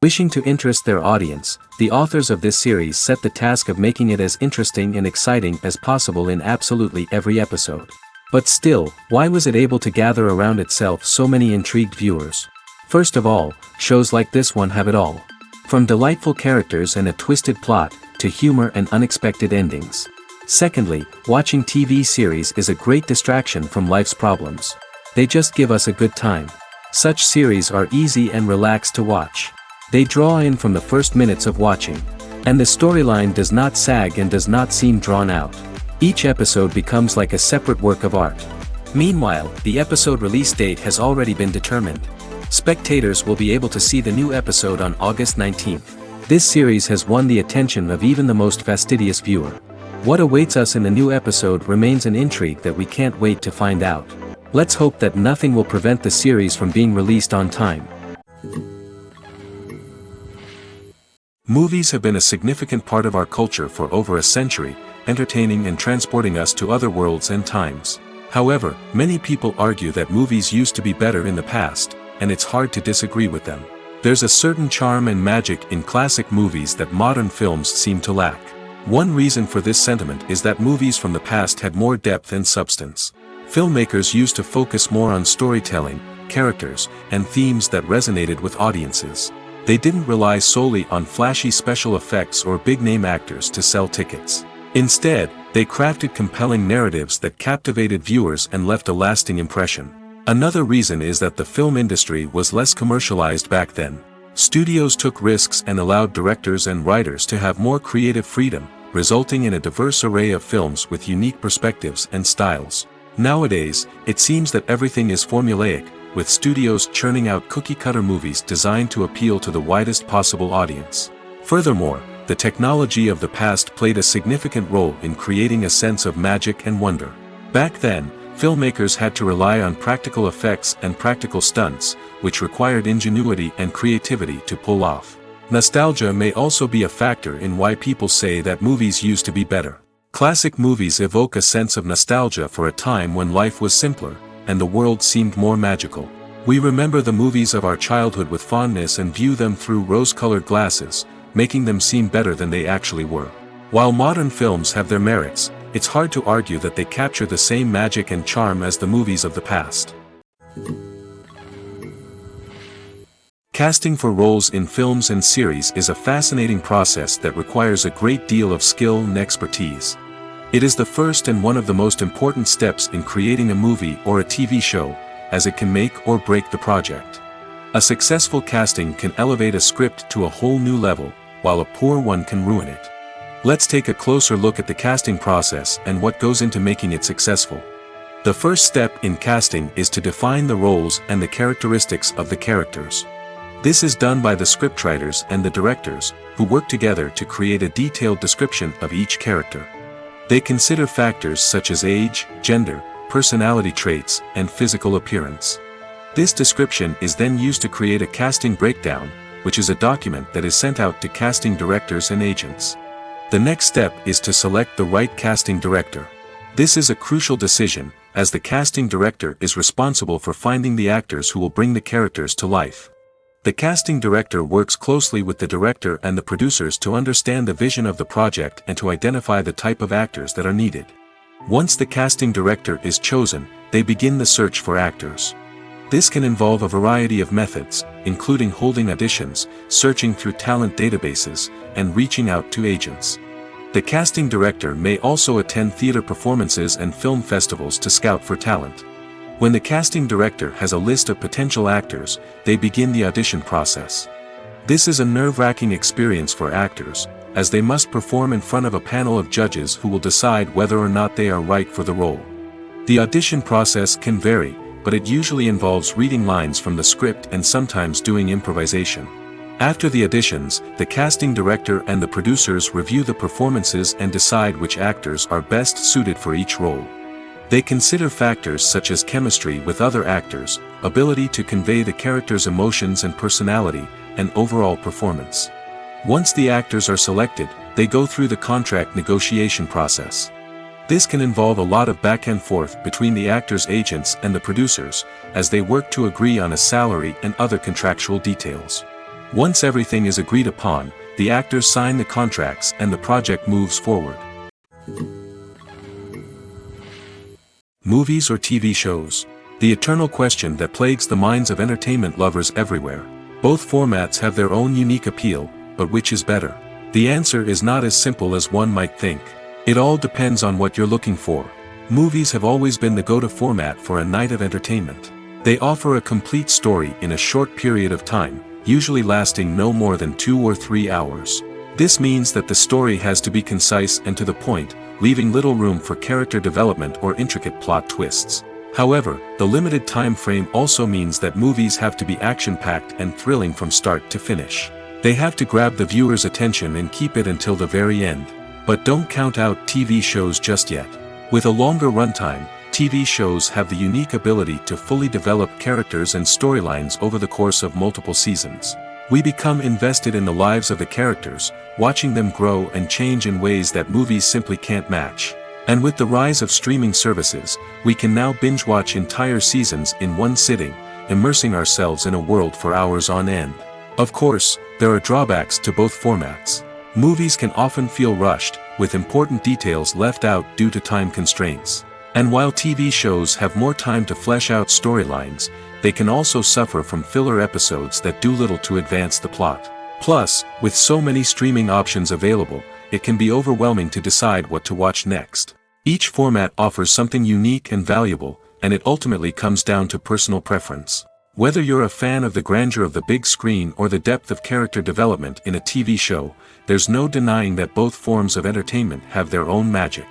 Wishing to interest their audience, the authors of this series set the task of making it as interesting and exciting as possible in absolutely every episode. But still, why was it able to gather around itself so many intrigued viewers? First of all, shows like this one have it all. From delightful characters and a twisted plot, to humor and unexpected endings. Secondly, watching TV series is a great distraction from life's problems. They just give us a good time. Such series are easy and relaxed to watch. They draw in from the first minutes of watching. And the storyline does not sag and does not seem drawn out. Each episode becomes like a separate work of art. Meanwhile, the episode release date has already been determined. Spectators will be able to see the new episode on August 19th. This series has won the attention of even the most fastidious viewer. What awaits us in the new episode remains an intrigue that we can't wait to find out. Let's hope that nothing will prevent the series from being released on time. Movies have been a significant part of our culture for over a century, entertaining and transporting us to other worlds and times. However, many people argue that movies used to be better in the past, and it's hard to disagree with them. There's a certain charm and magic in classic movies that modern films seem to lack. One reason for this sentiment is that movies from the past had more depth and substance. Filmmakers used to focus more on storytelling, characters, and themes that resonated with audiences. They didn't rely solely on flashy special effects or big-name actors to sell tickets. Instead, they crafted compelling narratives that captivated viewers and left a lasting impression. Another reason is that the film industry was less commercialized back then. Studios took risks and allowed directors and writers to have more creative freedom, resulting in a diverse array of films with unique perspectives and styles. Nowadays, it seems that everything is formulaic, with studios churning out cookie-cutter movies designed to appeal to the widest possible audience. Furthermore, the technology of the past played a significant role in creating a sense of magic and wonder. Back then, filmmakers had to rely on practical effects and practical stunts, which required ingenuity and creativity to pull off. Nostalgia may also be a factor in why people say that movies used to be better. Classic movies evoke a sense of nostalgia for a time when life was simpler, and the world seemed more magical. We remember the movies of our childhood with fondness and view them through rose-colored glasses, making them seem better than they actually were. While modern films have their merits, it's hard to argue that they capture the same magic and charm as the movies of the past. Casting for roles in films and series is a fascinating process that requires a great deal of skill and expertise. It is the first and one of the most important steps in creating a movie or a TV show, as it can make or break the project. A successful casting can elevate a script to a whole new level, while a poor one can ruin it. Let's take a closer look at the casting process and what goes into making it successful. The first step in casting is to define the roles and the characteristics of the characters. This is done by the scriptwriters and the directors, who work together to create a detailed description of each character. They consider factors such as age, gender, personality traits, and physical appearance. This description is then used to create a casting breakdown, which is a document that is sent out to casting directors and agents. The next step is to select the right casting director. This is a crucial decision, as the casting director is responsible for finding the actors who will bring the characters to life. The casting director works closely with the director and the producers to understand the vision of the project and to identify the type of actors that are needed. Once the casting director is chosen, they begin the search for actors. This can involve a variety of methods, including holding auditions, searching through talent databases, and reaching out to agents. The casting director may also attend theater performances and film festivals to scout for talent. When the casting director has a list of potential actors, they begin the audition process. This is a nerve-wracking experience for actors, as they must perform in front of a panel of judges who will decide whether or not they are right for the role. The audition process can vary, but it usually involves reading lines from the script and sometimes doing improvisation. After the auditions, the casting director and the producers review the performances and decide which actors are best suited for each role. They consider factors such as chemistry with other actors, ability to convey the character's emotions and personality, and overall performance. Once the actors are selected, they go through the contract negotiation process. This can involve a lot of back and forth between the actors' agents and the producers, as they work to agree on a salary and other contractual details. Once everything is agreed upon, the actors sign the contracts and the project moves forward. Movies or TV shows? The eternal question that plagues the minds of entertainment lovers everywhere. Both formats have their own unique appeal, but which is better? The answer is not as simple as one might think. It all depends on what you're looking for. Movies have always been the go-to format for a night of entertainment. They offer a complete story in a short period of time, usually lasting no more than 2 or 3 hours. This means that the story has to be concise and to the point, leaving little room for character development or intricate plot twists. However, the limited time frame also means that movies have to be action-packed and thrilling from start to finish. They have to grab the viewer's attention and keep it until the very end. But don't count out TV shows just yet. With a longer runtime, TV shows have the unique ability to fully develop characters and storylines over the course of multiple seasons. We become invested in the lives of the characters, watching them grow and change in ways that movies simply can't match. And with the rise of streaming services, we can now binge-watch entire seasons in one sitting, immersing ourselves in a world for hours on end. Of course, there are drawbacks to both formats. Movies can often feel rushed, with important details left out due to time constraints. And while TV shows have more time to flesh out storylines, they can also suffer from filler episodes that do little to advance the plot. Plus, with so many streaming options available, it can be overwhelming to decide what to watch next. Each format offers something unique and valuable, and it ultimately comes down to personal preference. Whether you're a fan of the grandeur of the big screen or the depth of character development in a TV show, there's no denying that both forms of entertainment have their own magic.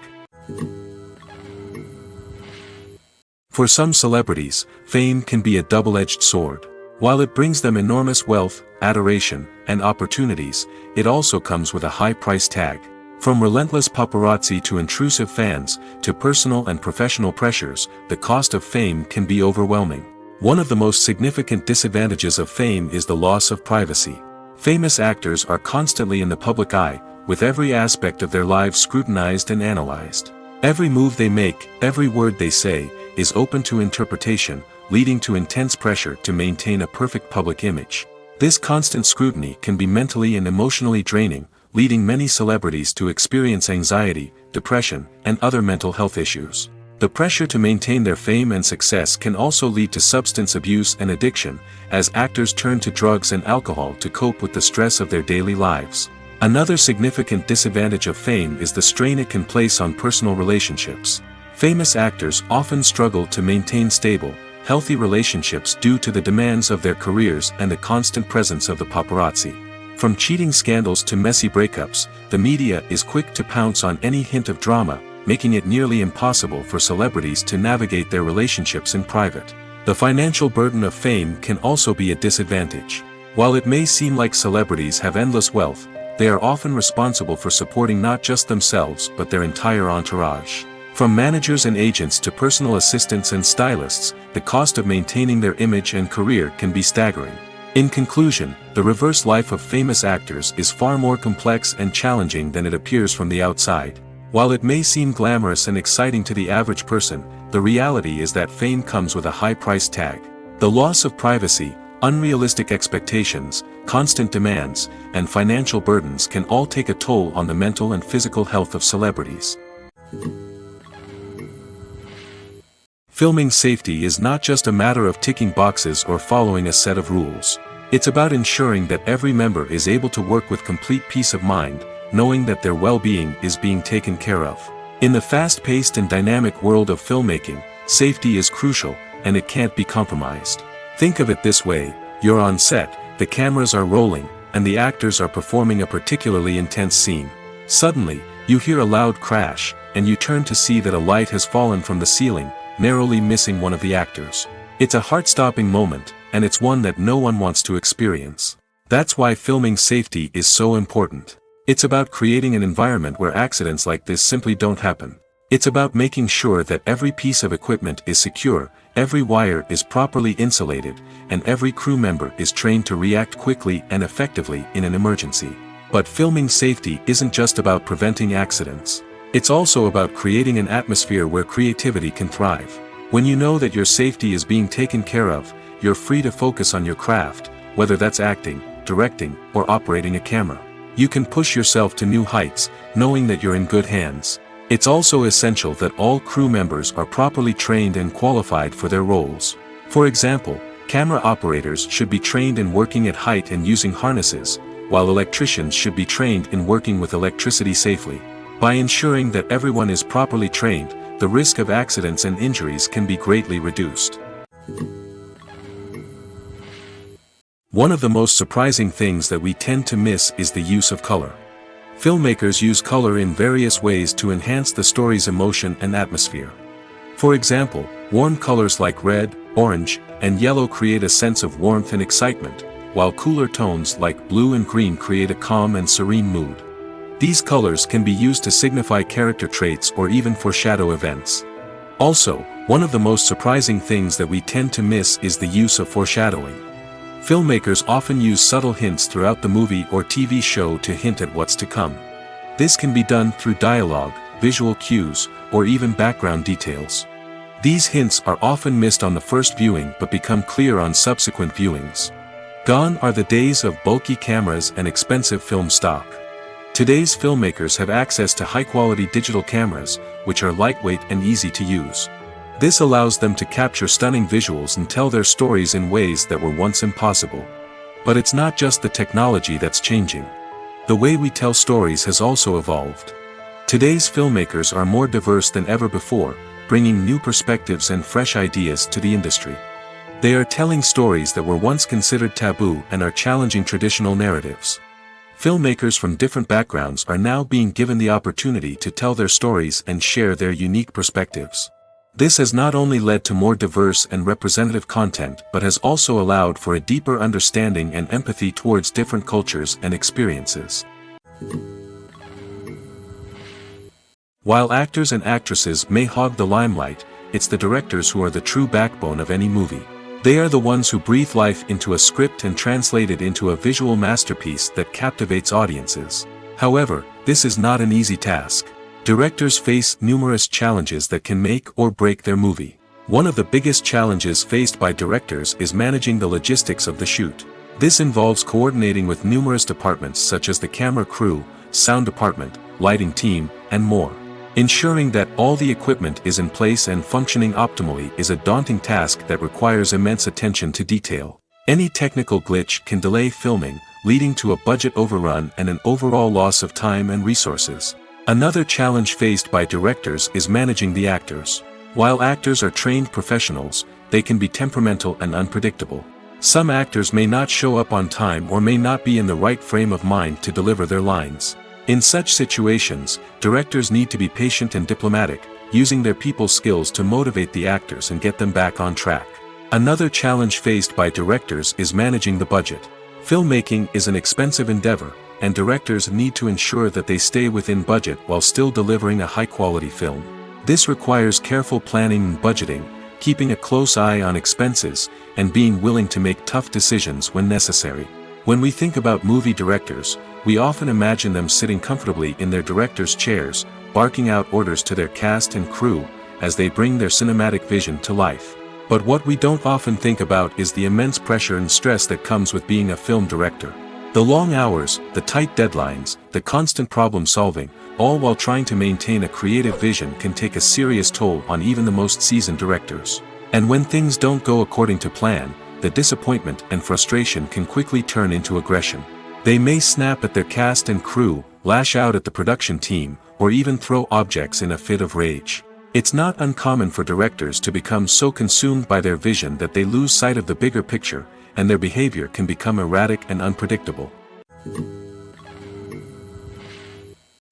For some celebrities, fame can be a double-edged sword. While it brings them enormous wealth, adoration, and opportunities, it also comes with a high price tag. From relentless paparazzi to intrusive fans, to personal and professional pressures, the cost of fame can be overwhelming. One of the most significant disadvantages of fame is the loss of privacy. Famous actors are constantly in the public eye, with every aspect of their lives scrutinized and analyzed. Every move they make, every word they say, is open to interpretation, leading to intense pressure to maintain a perfect public image. This constant scrutiny can be mentally and emotionally draining, leading many celebrities to experience anxiety, depression, and other mental health issues. The pressure to maintain their fame and success can also lead to substance abuse and addiction, as actors turn to drugs and alcohol to cope with the stress of their daily lives. Another significant disadvantage of fame is the strain it can place on personal relationships. Famous actors often struggle to maintain stable, healthy relationships due to the demands of their careers and the constant presence of the paparazzi. From cheating scandals to messy breakups, the media is quick to pounce on any hint of drama, making it nearly impossible for celebrities to navigate their relationships in private. The financial burden of fame can also be a disadvantage. While it may seem like celebrities have endless wealth, they are often responsible for supporting not just themselves but their entire entourage. From managers and agents to personal assistants and stylists, the cost of maintaining their image and career can be staggering. In conclusion, the reverse life of famous actors is far more complex and challenging than it appears from the outside. While it may seem glamorous and exciting to the average person, the reality is that fame comes with a high price tag. The loss of privacy, unrealistic expectations, constant demands, and financial burdens can all take a toll on the mental and physical health of celebrities. Filming safety is not just a matter of ticking boxes or following a set of rules. It's about ensuring that every member is able to work with complete peace of mind, knowing that their well-being is being taken care of. In the fast-paced and dynamic world of filmmaking, safety is crucial, and it can't be compromised. Think of it this way: you're on set, the cameras are rolling, and the actors are performing a particularly intense scene. Suddenly, you hear a loud crash, and you turn to see that a light has fallen from the ceiling, narrowly missing one of the actors. It's a heart-stopping moment, and it's one that no one wants to experience. That's why filming safety is so important. It's about creating an environment where accidents like this simply don't happen. It's about making sure that every piece of equipment is secure, every wire is properly insulated, and every crew member is trained to react quickly and effectively in an emergency. But filming safety isn't just about preventing accidents. It's also about creating an atmosphere where creativity can thrive. When you know that your safety is being taken care of, you're free to focus on your craft, whether that's acting, directing, or operating a camera. You can push yourself to new heights, knowing that you're in good hands. It's also essential that all crew members are properly trained and qualified for their roles. For example, camera operators should be trained in working at height and using harnesses, while electricians should be trained in working with electricity safely. By ensuring that everyone is properly trained, the risk of accidents and injuries can be greatly reduced. One of the most surprising things that we tend to miss is the use of color. Filmmakers use color in various ways to enhance the story's emotion and atmosphere. For example, warm colors like red, orange, and yellow create a sense of warmth and excitement, while cooler tones like blue and green create a calm and serene mood. These colors can be used to signify character traits or even foreshadow events. Also, one of the most surprising things that we tend to miss is the use of foreshadowing. Filmmakers often use subtle hints throughout the movie or TV show to hint at what's to come. This can be done through dialogue, visual cues, or even background details. These hints are often missed on the first viewing but become clear on subsequent viewings. Gone are the days of bulky cameras and expensive film stock. Today's filmmakers have access to high-quality digital cameras, which are lightweight and easy to use. This allows them to capture stunning visuals and tell their stories in ways that were once impossible. But it's not just the technology that's changing. The way we tell stories has also evolved. Today's filmmakers are more diverse than ever before, bringing new perspectives and fresh ideas to the industry. They are telling stories that were once considered taboo and are challenging traditional narratives. Filmmakers from different backgrounds are now being given the opportunity to tell their stories and share their unique perspectives. This has not only led to more diverse and representative content but has also allowed for a deeper understanding and empathy towards different cultures and experiences. While actors and actresses may hog the limelight, it's the directors who are the true backbone of any movie. They are the ones who breathe life into a script and translate it into a visual masterpiece that captivates audiences. However, this is not an easy task. Directors face numerous challenges that can make or break their movie. One of the biggest challenges faced by directors is managing the logistics of the shoot. This involves coordinating with numerous departments such as the camera crew, sound department, lighting team, and more. Ensuring that all the equipment is in place and functioning optimally is a daunting task that requires immense attention to detail. Any technical glitch can delay filming, leading to a budget overrun and an overall loss of time and resources. Another challenge faced by directors is managing the actors. While actors are trained professionals, they can be temperamental and unpredictable. Some actors may not show up on time or may not be in the right frame of mind to deliver their lines. In such situations, directors need to be patient and diplomatic, using their people skills to motivate the actors and get them back on track. Another challenge faced by directors is managing the budget. Filmmaking is an expensive endeavor, and directors need to ensure that they stay within budget while still delivering a high-quality film. This requires careful planning and budgeting, keeping a close eye on expenses, and being willing to make tough decisions when necessary. When we think about movie directors, we often imagine them sitting comfortably in their director's chairs, barking out orders to their cast and crew, as they bring their cinematic vision to life. But what we don't often think about is the immense pressure and stress that comes with being a film director. The long hours, the tight deadlines, the constant problem solving, all while trying to maintain a creative vision can take a serious toll on even the most seasoned directors. And when things don't go according to plan, the disappointment and frustration can quickly turn into aggression. They may snap at their cast and crew, lash out at the production team, or even throw objects in a fit of rage. It's not uncommon for directors to become so consumed by their vision that they lose sight of the bigger picture, and their behavior can become erratic and unpredictable.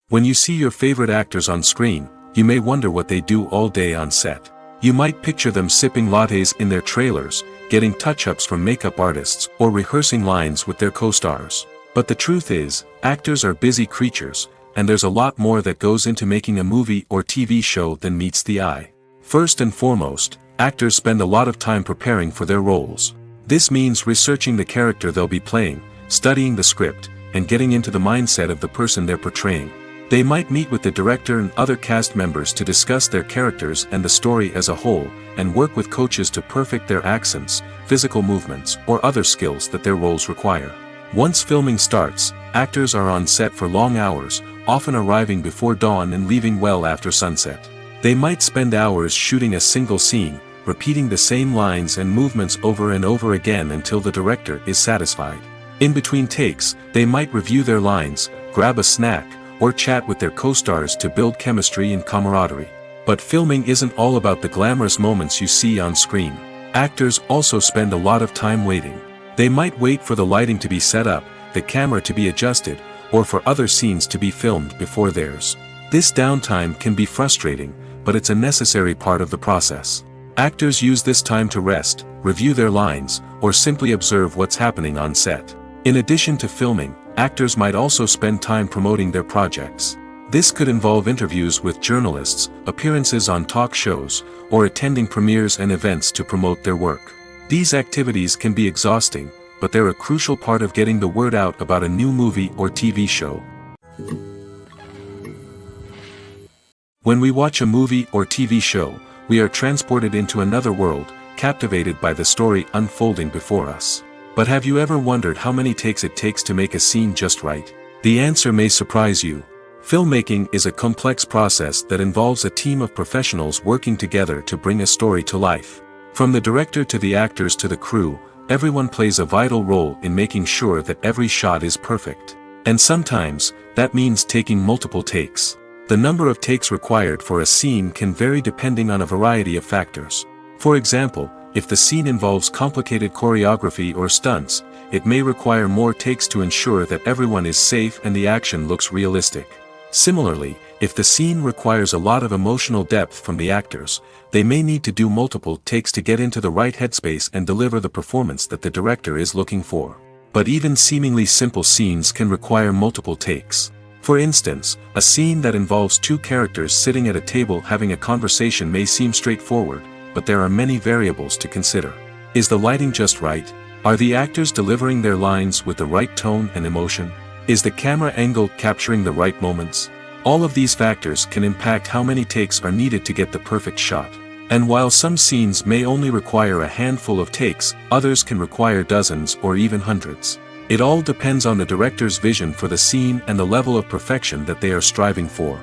When you see your favorite actors on screen, you may wonder what they do all day on set. You might picture them sipping lattes in their trailers, getting touch-ups from makeup artists, or rehearsing lines with their co-stars. But the truth is, actors are busy creatures, and there's a lot more that goes into making a movie or TV show than meets the eye. First and foremost, actors spend a lot of time preparing for their roles. This means researching the character they'll be playing, studying the script, and getting into the mindset of the person they're portraying. They might meet with the director and other cast members to discuss their characters and the story as a whole, and work with coaches to perfect their accents, physical movements, or other skills that their roles require. Once filming starts, actors are on set for long hours, often arriving before dawn and leaving well after sunset. They might spend hours shooting a single scene, repeating the same lines and movements over and over again until the director is satisfied. In between takes, they might review their lines, grab a snack, or chat with their co-stars to build chemistry and camaraderie. But filming isn't all about the glamorous moments you see on screen. Actors also spend a lot of time waiting. They might wait for the lighting to be set up, the camera to be adjusted, or for other scenes to be filmed before theirs. This downtime can be frustrating, but it's a necessary part of the process. Actors use this time to rest, review their lines, or simply observe what's happening on set. In addition to filming, actors might also spend time promoting their projects. This could involve interviews with journalists, appearances on talk shows, or attending premieres and events to promote their work. These activities can be exhausting, but they're a crucial part of getting the word out about a new movie or TV show. When we watch a movie or TV show, we are transported into another world, captivated by the story unfolding before us. But have you ever wondered how many takes it takes to make a scene just right? The answer may surprise you. Filmmaking is a complex process that involves a team of professionals working together to bring a story to life. From the director to the actors to the crew, everyone plays a vital role in making sure that every shot is perfect. And sometimes, that means taking multiple takes. The number of takes required for a scene can vary depending on a variety of factors. For example, if the scene involves complicated choreography or stunts, it may require more takes to ensure that everyone is safe and the action looks realistic. Similarly, if the scene requires a lot of emotional depth from the actors, they may need to do multiple takes to get into the right headspace and deliver the performance that the director is looking for. But even seemingly simple scenes can require multiple takes. For instance, a scene that involves two characters sitting at a table having a conversation may seem straightforward, but there are many variables to consider. Is the lighting just right? Are the actors delivering their lines with the right tone and emotion? Is the camera angle capturing the right moments? All of these factors can impact how many takes are needed to get the perfect shot. And while some scenes may only require a handful of takes, others can require dozens or even hundreds. It all depends on the director's vision for the scene and the level of perfection that they are striving for.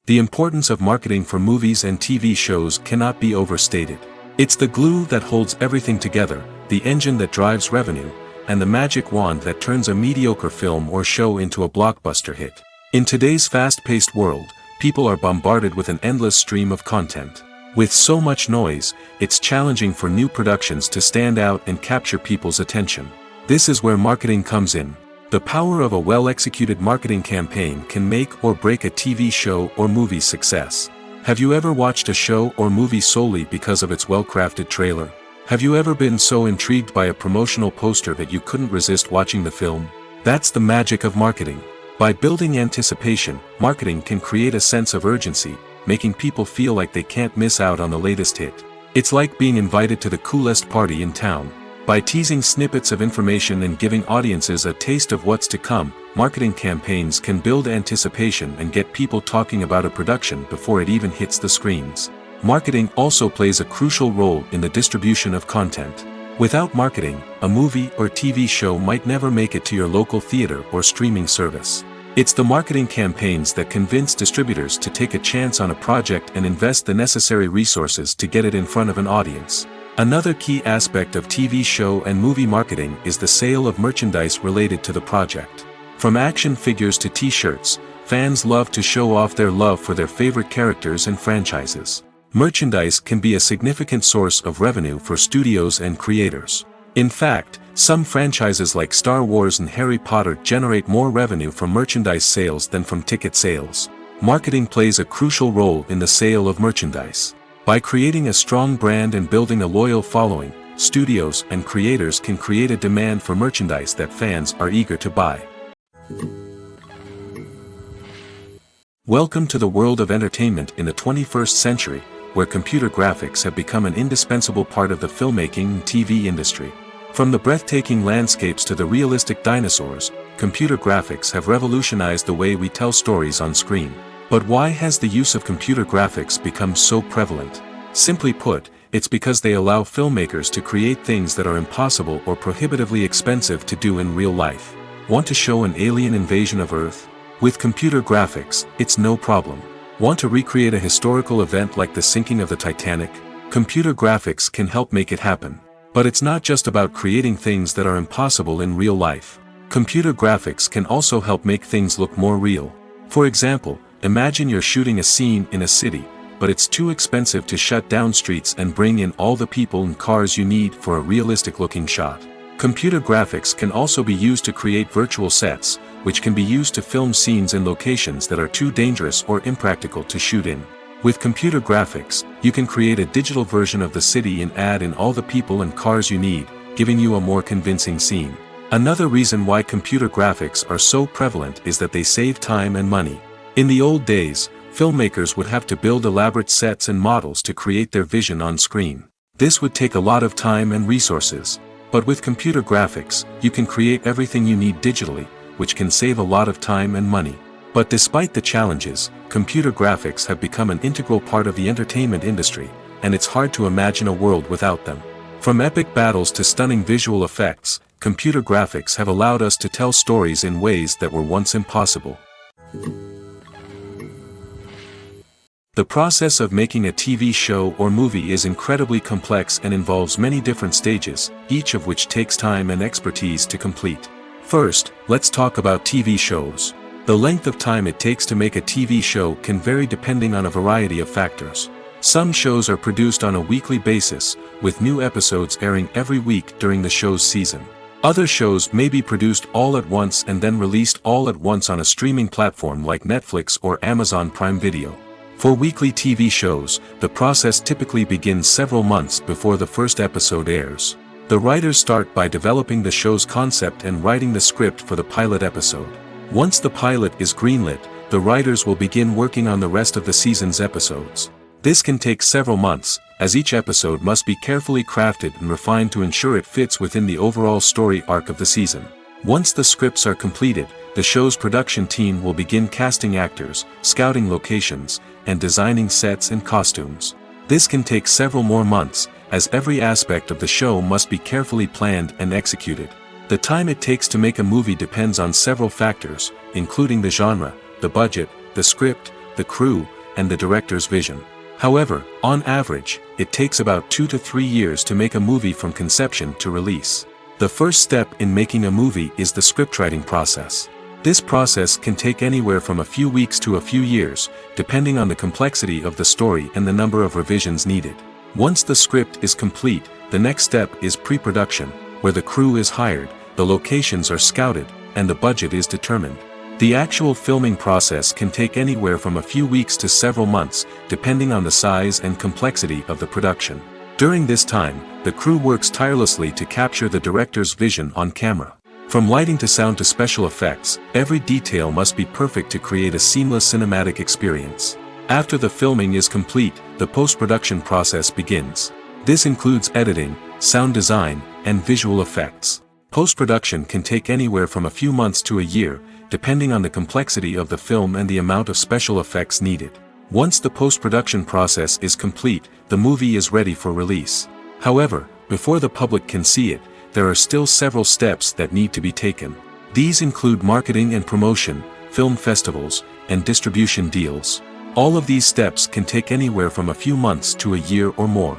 The importance of marketing for movies and TV shows cannot be overstated. It's the glue that holds everything together, the engine that drives revenue, and the magic wand that turns a mediocre film or show into a blockbuster hit. In today's fast-paced world, people are bombarded with an endless stream of content. With so much noise, it's challenging for new productions to stand out and capture people's attention. This is where marketing comes in. The power of a well-executed marketing campaign can make or break a TV show or movie's success. Have you ever watched a show or movie solely because of its well-crafted trailer? Have you ever been so intrigued by a promotional poster that you couldn't resist watching the film? That's the magic of marketing. By building anticipation, marketing can create a sense of urgency, making people feel like they can't miss out on the latest hit. It's like being invited to the coolest party in town. By teasing snippets of information and giving audiences a taste of what's to come, marketing campaigns can build anticipation and get people talking about a production before it even hits the screens. Marketing also plays a crucial role in the distribution of content. Without marketing, a movie or TV show might never make it to your local theater or streaming service. It's the marketing campaigns that convince distributors to take a chance on a project and invest the necessary resources to get it in front of an audience. Another key aspect of TV show and movie marketing is the sale of merchandise related to the project. From action figures to t-shirts, fans love to show off their love for their favorite characters and franchises. Merchandise can be a significant source of revenue for studios and creators. In fact, some franchises like Star Wars and Harry Potter generate more revenue from merchandise sales than from ticket sales. Marketing plays a crucial role in the sale of merchandise. By creating a strong brand and building a loyal following, studios and creators can create a demand for merchandise that fans are eager to buy. Welcome to the world of entertainment in the 21st century, where computer graphics have become an indispensable part of the filmmaking and TV industry. From the breathtaking landscapes to the realistic dinosaurs, computer graphics have revolutionized the way we tell stories on screen. But why has the use of computer graphics become so prevalent? Simply put, it's because they allow filmmakers to create things that are impossible or prohibitively expensive to do in real life. Want to show an alien invasion of Earth? With computer graphics, it's no problem. Want to recreate a historical event like the sinking of the Titanic? Computer graphics can help make it happen. But it's not just about creating things that are impossible in real life. Computer graphics can also help make things look more real. For example, imagine you're shooting a scene in a city, but it's too expensive to shut down streets and bring in all the people and cars you need for a realistic-looking shot. Computer graphics can also be used to create virtual sets, which can be used to film scenes in locations that are too dangerous or impractical to shoot in. With computer graphics, you can create a digital version of the city and add in all the people and cars you need, giving you a more convincing scene. Another reason why computer graphics are so prevalent is that they save time and money. In the old days, filmmakers would have to build elaborate sets and models to create their vision on screen. This would take a lot of time and resources. But with computer graphics, you can create everything you need digitally, which can save a lot of time and money. But despite the challenges, computer graphics have become an integral part of the entertainment industry, and it's hard to imagine a world without them. From epic battles to stunning visual effects, computer graphics have allowed us to tell stories in ways that were once impossible. The process of making a TV show or movie is incredibly complex and involves many different stages, each of which takes time and expertise to complete. First, let's talk about TV shows. The length of time it takes to make a TV show can vary depending on a variety of factors. Some shows are produced on a weekly basis, with new episodes airing every week during the show's season. Other shows may be produced all at once and then released all at once on a streaming platform like Netflix or Amazon Prime Video. For weekly TV shows, the process typically begins several months before the first episode airs. The writers start by developing the show's concept and writing the script for the pilot episode. Once the pilot is greenlit, the writers will begin working on the rest of the season's episodes. This can take several months, as each episode must be carefully crafted and refined to ensure it fits within the overall story arc of the season. Once the scripts are completed, the show's production team will begin casting actors, scouting locations, and designing sets and costumes. This can take several more months, as every aspect of the show must be carefully planned and executed. The time it takes to make a movie depends on several factors, including the genre, the budget, the script, the crew, and the director's vision. However, on average, it takes about 2 to 3 years to make a movie from conception to release. The first step in making a movie is the scriptwriting process. This process can take anywhere from a few weeks to a few years, depending on the complexity of the story and the number of revisions needed. Once the script is complete, the next step is pre-production, where the crew is hired, the locations are scouted, and the budget is determined. The actual filming process can take anywhere from a few weeks to several months, depending on the size and complexity of the production. During this time, the crew works tirelessly to capture the director's vision on camera. From lighting to sound to special effects, every detail must be perfect to create a seamless cinematic experience. After the filming is complete, the post-production process begins. This includes editing, sound design, and visual effects. Post-production can take anywhere from a few months to a year, depending on the complexity of the film and the amount of special effects needed. Once the post-production process is complete, the movie is ready for release. However, before the public can see it, there are still several steps that need to be taken. These include marketing and promotion, film festivals, and distribution deals. All of these steps can take anywhere from a few months to a year or more.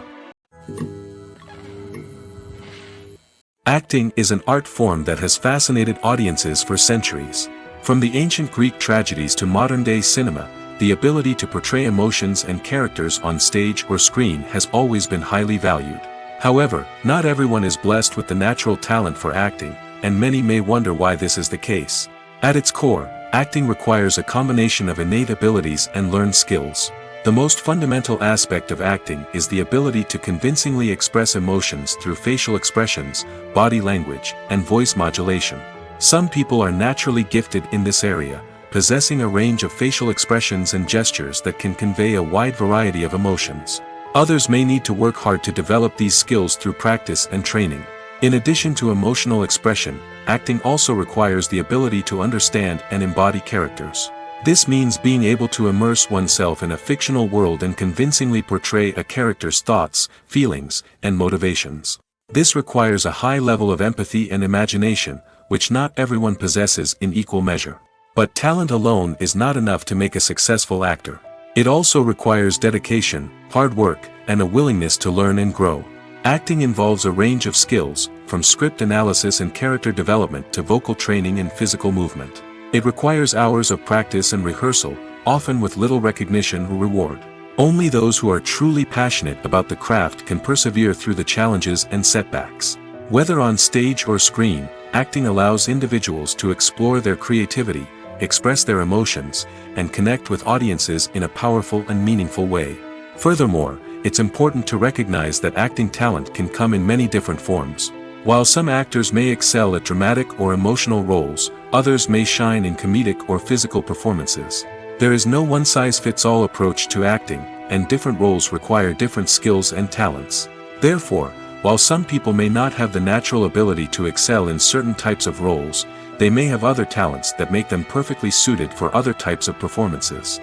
Acting is an art form that has fascinated audiences for centuries. From the ancient Greek tragedies to modern-day cinema, the ability to portray emotions and characters on stage or screen has always been highly valued. However, not everyone is blessed with the natural talent for acting, and many may wonder why this is the case. At its core, acting requires a combination of innate abilities and learned skills. The most fundamental aspect of acting is the ability to convincingly express emotions through facial expressions, body language, and voice modulation. Some people are naturally gifted in this area, possessing a range of facial expressions and gestures that can convey a wide variety of emotions. Others may need to work hard to develop these skills through practice and training. In addition to emotional expression, acting also requires the ability to understand and embody characters. This means being able to immerse oneself in a fictional world and convincingly portray a character's thoughts, feelings, and motivations. This requires a high level of empathy and imagination, which not everyone possesses in equal measure. But talent alone is not enough to make a successful actor. It also requires dedication, hard work, and a willingness to learn and grow. Acting involves a range of skills, from script analysis and character development to vocal training and physical movement. It requires hours of practice and rehearsal, often with little recognition or reward. Only those who are truly passionate about the craft can persevere through the challenges and setbacks. Whether on stage or screen, acting allows individuals to explore their creativity, express their emotions, and connect with audiences in a powerful and meaningful way. Furthermore, it's important to recognize that acting talent can come in many different forms. While some actors may excel at dramatic or emotional roles, others may shine in comedic or physical performances. There is no one-size-fits-all approach to acting, and different roles require different skills and talents. Therefore, while some people may not have the natural ability to excel in certain types of roles, they may have other talents that make them perfectly suited for other types of performances.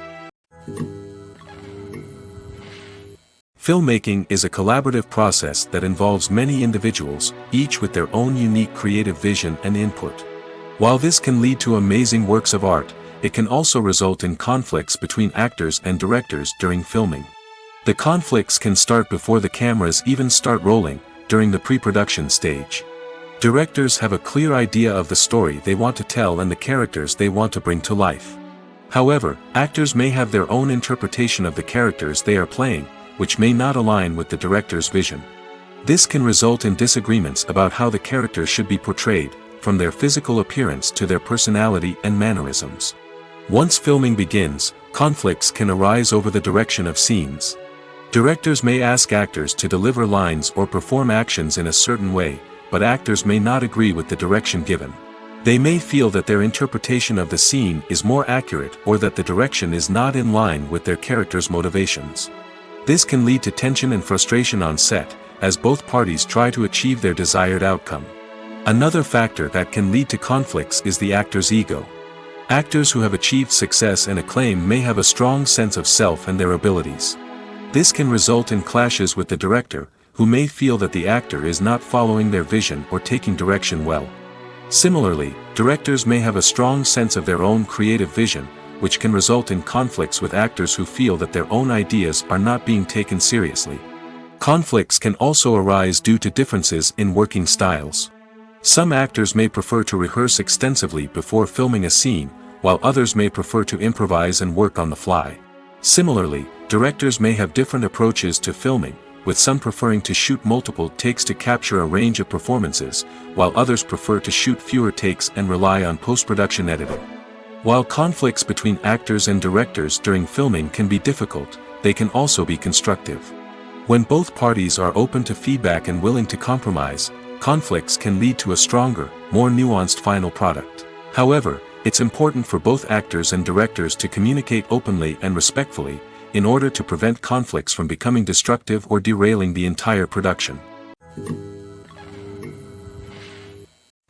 Filmmaking is a collaborative process that involves many individuals, each with their own unique creative vision and input. While this can lead to amazing works of art, it can also result in conflicts between actors and directors during filming. The conflicts can start before the cameras even start rolling, during the pre-production stage. Directors have a clear idea of the story they want to tell and the characters they want to bring to life. However, actors may have their own interpretation of the characters they are playing, which may not align with the director's vision. This can result in disagreements about how the characters should be portrayed, from their physical appearance to their personality and mannerisms. Once filming begins, conflicts can arise over the direction of scenes. Directors may ask actors to deliver lines or perform actions in a certain way, but actors may not agree with the direction given. They may feel that their interpretation of the scene is more accurate or that the direction is not in line with their character's motivations. This can lead to tension and frustration on set, as both parties try to achieve their desired outcome. Another factor that can lead to conflicts is the actor's ego. Actors who have achieved success and acclaim may have a strong sense of self and their abilities. This can result in clashes with the director, who may feel that the actor is not following their vision or taking direction well. Similarly, directors may have a strong sense of their own creative vision, which can result in conflicts with actors who feel that their own ideas are not being taken seriously. Conflicts can also arise due to differences in working styles. Some actors may prefer to rehearse extensively before filming a scene, while others may prefer to improvise and work on the fly. Similarly, directors may have different approaches to filming, with some preferring to shoot multiple takes to capture a range of performances, while others prefer to shoot fewer takes and rely on post-production editing. While conflicts between actors and directors during filming can be difficult, they can also be constructive. When both parties are open to feedback and willing to compromise, conflicts can lead to a stronger, more nuanced final product. However, it's important for both actors and directors to communicate openly and respectfully, in order to prevent conflicts from becoming destructive or derailing the entire production.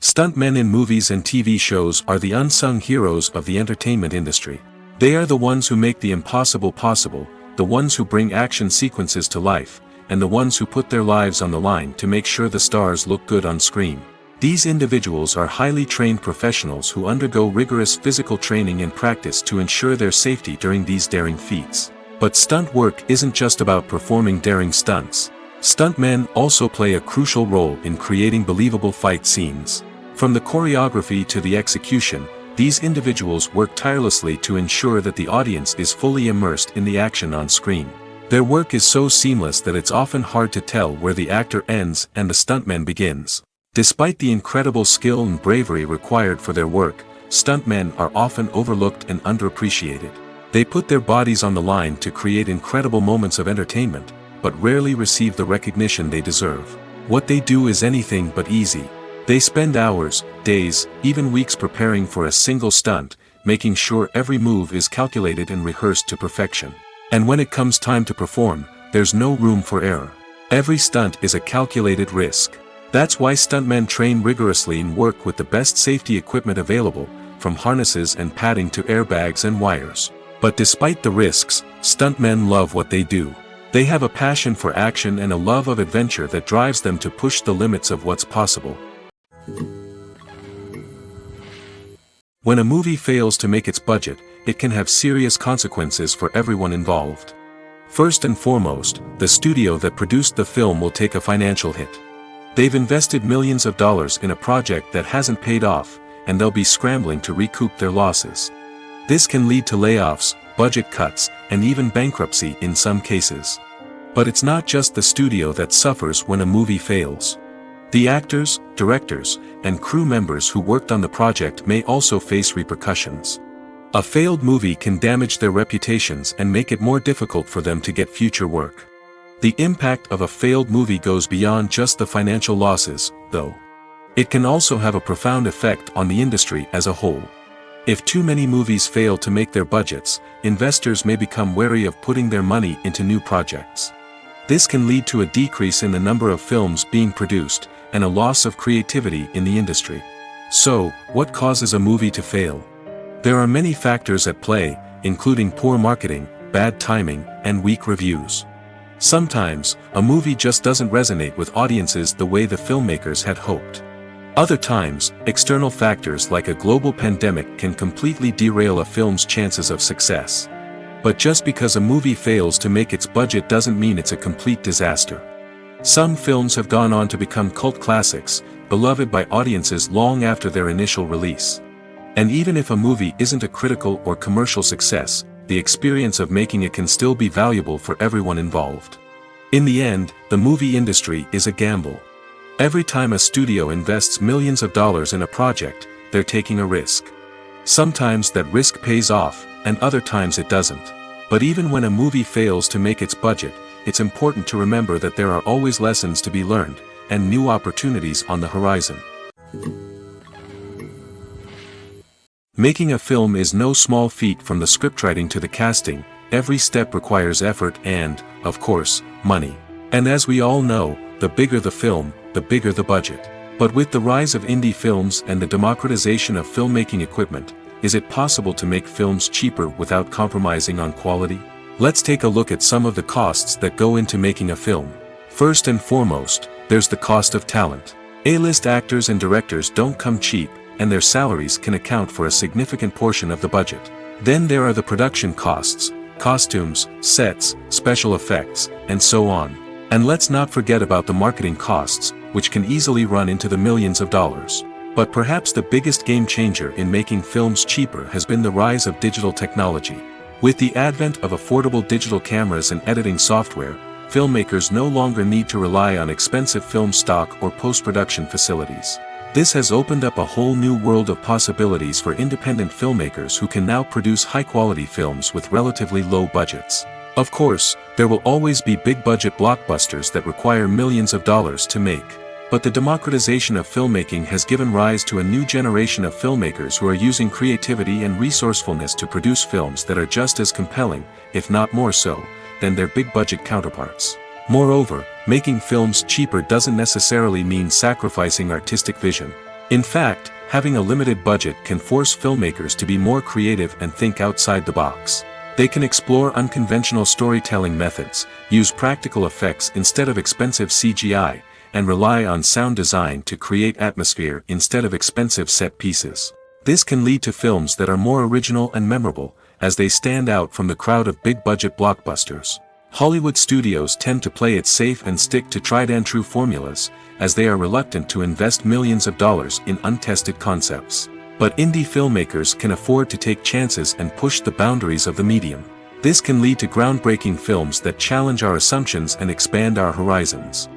Stuntmen in movies and TV shows are the unsung heroes of the entertainment industry. They are the ones who make the impossible possible, the ones who bring action sequences to life, and the ones who put their lives on the line to make sure the stars look good on screen. These individuals are highly trained professionals who undergo rigorous physical training and practice to ensure their safety during these daring feats. But stunt work isn't just about performing daring stunts. Stuntmen also play a crucial role in creating believable fight scenes. From the choreography to the execution, these individuals work tirelessly to ensure that the audience is fully immersed in the action on screen. Their work is so seamless that it's often hard to tell where the actor ends and the stuntman begins. Despite the incredible skill and bravery required for their work, stuntmen are often overlooked and underappreciated. They put their bodies on the line to create incredible moments of entertainment, but rarely receive the recognition they deserve. What they do is anything but easy. They spend hours, days, even weeks preparing for a single stunt, making sure every move is calculated and rehearsed to perfection. And when it comes time to perform, there's no room for error. Every stunt is a calculated risk. That's why stuntmen train rigorously and work with the best safety equipment available, from harnesses and padding to airbags and wires. But despite the risks, stuntmen love what they do. They have a passion for action and a love of adventure that drives them to push the limits of what's possible. When a movie fails to make its budget, it can have serious consequences for everyone involved. First and foremost, the studio that produced the film will take a financial hit. They've invested millions of dollars in a project that hasn't paid off, and they'll be scrambling to recoup their losses. This can lead to layoffs, budget cuts, and even bankruptcy in some cases. But it's not just the studio that suffers when a movie fails. The actors, directors, and crew members who worked on the project may also face repercussions. A failed movie can damage their reputations and make it more difficult for them to get future work. The impact of a failed movie goes beyond just the financial losses, though. It can also have a profound effect on the industry as a whole. If too many movies fail to make their budgets, investors may become wary of putting their money into new projects. This can lead to a decrease in the number of films being produced, and a loss of creativity in the industry. So, what causes a movie to fail? There are many factors at play, including poor marketing, bad timing, and weak reviews. Sometimes, a movie just doesn't resonate with audiences the way the filmmakers had hoped. Other times, external factors like a global pandemic can completely derail a film's chances of success. But just because a movie fails to make its budget doesn't mean it's a complete disaster. Some films have gone on to become cult classics, beloved by audiences long after their initial release. And even if a movie isn't a critical or commercial success, the experience of making it can still be valuable for everyone involved. In the end, the movie industry is a gamble. Every time a studio invests millions of dollars in a project, they're taking a risk. Sometimes that risk pays off, and other times it doesn't. But even when a movie fails to make its budget, it's important to remember that there are always lessons to be learned, and new opportunities on the horizon. Making a film is no small feat. From the scriptwriting to the casting, every step requires effort and, of course, money. And as we all know, the bigger the film, the bigger the budget. But with the rise of indie films and the democratization of filmmaking equipment, is it possible to make films cheaper without compromising on quality? Let's take a look at some of the costs that go into making a film. First and foremost, there's the cost of talent. A-list actors and directors don't come cheap, and their salaries can account for a significant portion of the budget. Then there are the production costs, costumes, sets, special effects, and so on. And let's not forget about the marketing costs, which can easily run into the millions of dollars. But perhaps the biggest game changer in making films cheaper has been the rise of digital technology. With the advent of affordable digital cameras and editing software, filmmakers no longer need to rely on expensive film stock or post-production facilities. This has opened up a whole new world of possibilities for independent filmmakers who can now produce high-quality films with relatively low budgets. Of course, there will always be big-budget blockbusters that require millions of dollars to make. But the democratization of filmmaking has given rise to a new generation of filmmakers who are using creativity and resourcefulness to produce films that are just as compelling, if not more so, than their big-budget counterparts. Moreover, making films cheaper doesn't necessarily mean sacrificing artistic vision. In fact, having a limited budget can force filmmakers to be more creative and think outside the box. They can explore unconventional storytelling methods, use practical effects instead of expensive CGI, and rely on sound design to create atmosphere instead of expensive set pieces. This can lead to films that are more original and memorable, as they stand out from the crowd of big-budget blockbusters. Hollywood studios tend to play it safe and stick to tried-and-true formulas, as they are reluctant to invest millions of dollars in untested concepts. But indie filmmakers can afford to take chances and push the boundaries of the medium. This can lead to groundbreaking films that challenge our assumptions and expand our horizons.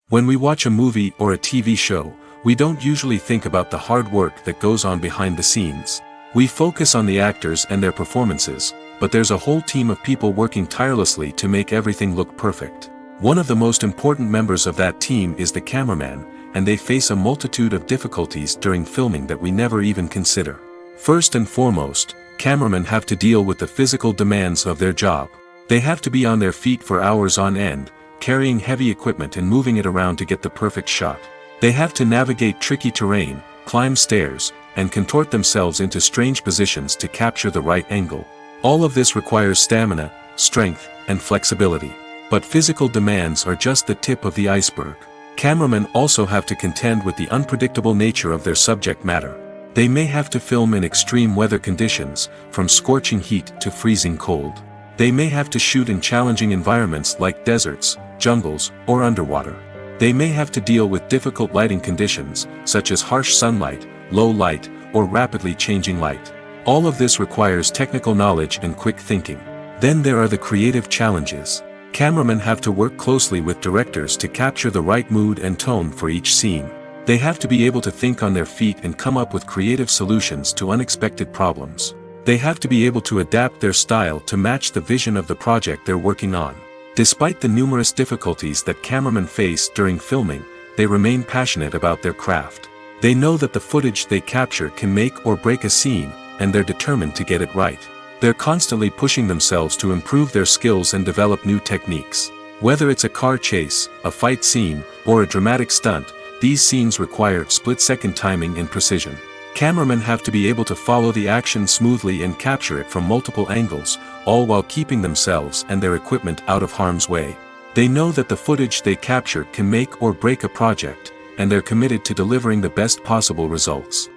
When we watch a movie or a TV show, we don't usually think about the hard work that goes on behind the scenes. We focus on the actors and their performances, but there's a whole team of people working tirelessly to make everything look perfect. One of the most important members of that team is the cameraman, and they face a multitude of difficulties during filming that we never even consider. First and foremost, cameramen have to deal with the physical demands of their job. They have to be on their feet for hours on end, carrying heavy equipment and moving it around to get the perfect shot. They have to navigate tricky terrain, climb stairs, and contort themselves into strange positions to capture the right angle. All of this requires stamina, strength, and flexibility. But physical demands are just the tip of the iceberg. Cameramen also have to contend with the unpredictable nature of their subject matter. They may have to film in extreme weather conditions, from scorching heat to freezing cold. They may have to shoot in challenging environments like deserts, jungles, or underwater. They may have to deal with difficult lighting conditions, such as harsh sunlight, low light, or rapidly changing light. All of this requires technical knowledge and quick thinking. Then there are the creative challenges. Cameramen have to work closely with directors to capture the right mood and tone for each scene. They have to be able to think on their feet and come up with creative solutions to unexpected problems. They have to be able to adapt their style to match the vision of the project they're working on. Despite the numerous difficulties that cameramen face during filming, they remain passionate about their craft. They know that the footage they capture can make or break a scene, and they're determined to get it right. They're constantly pushing themselves to improve their skills and develop new techniques. Whether it's a car chase, a fight scene, or a dramatic stunt, these scenes require split-second timing and precision. Cameramen have to be able to follow the action smoothly and capture it from multiple angles, all while keeping themselves and their equipment out of harm's way. They know that the footage they capture can make or break a project, and they're committed to delivering the best possible results.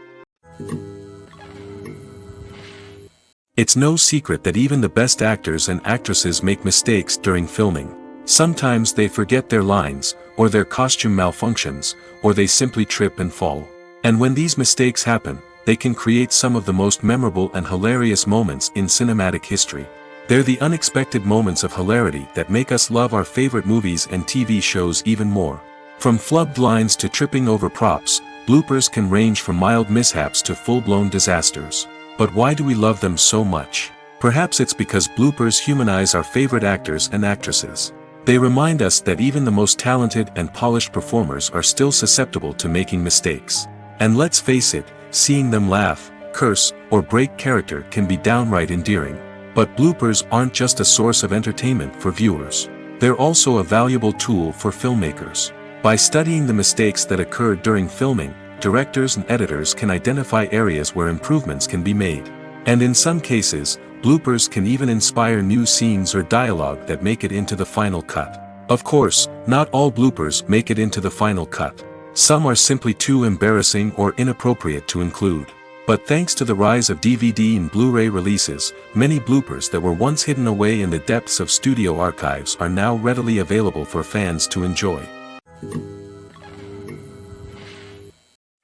It's no secret that even the best actors and actresses make mistakes during filming. Sometimes they forget their lines, or their costume malfunctions, or they simply trip and fall. And when these mistakes happen, they can create some of the most memorable and hilarious moments in cinematic history. They're the unexpected moments of hilarity that make us love our favorite movies and TV shows even more. From flubbed lines to tripping over props, bloopers can range from mild mishaps to full-blown disasters. But why do we love them so much? Perhaps it's because bloopers humanize our favorite actors and actresses. They remind us that even the most talented and polished performers are still susceptible to making mistakes. And let's face it, seeing them laugh, curse, or break character can be downright endearing. But bloopers aren't just a source of entertainment for viewers. They're also a valuable tool for filmmakers. By studying the mistakes that occurred during filming, directors and editors can identify areas where improvements can be made. And in some cases, bloopers can even inspire new scenes or dialogue that make it into the final cut. Of course, not all bloopers make it into the final cut. Some are simply too embarrassing or inappropriate to include. But thanks to the rise of DVD and Blu-ray releases, many bloopers that were once hidden away in the depths of studio archives are now readily available for fans to enjoy.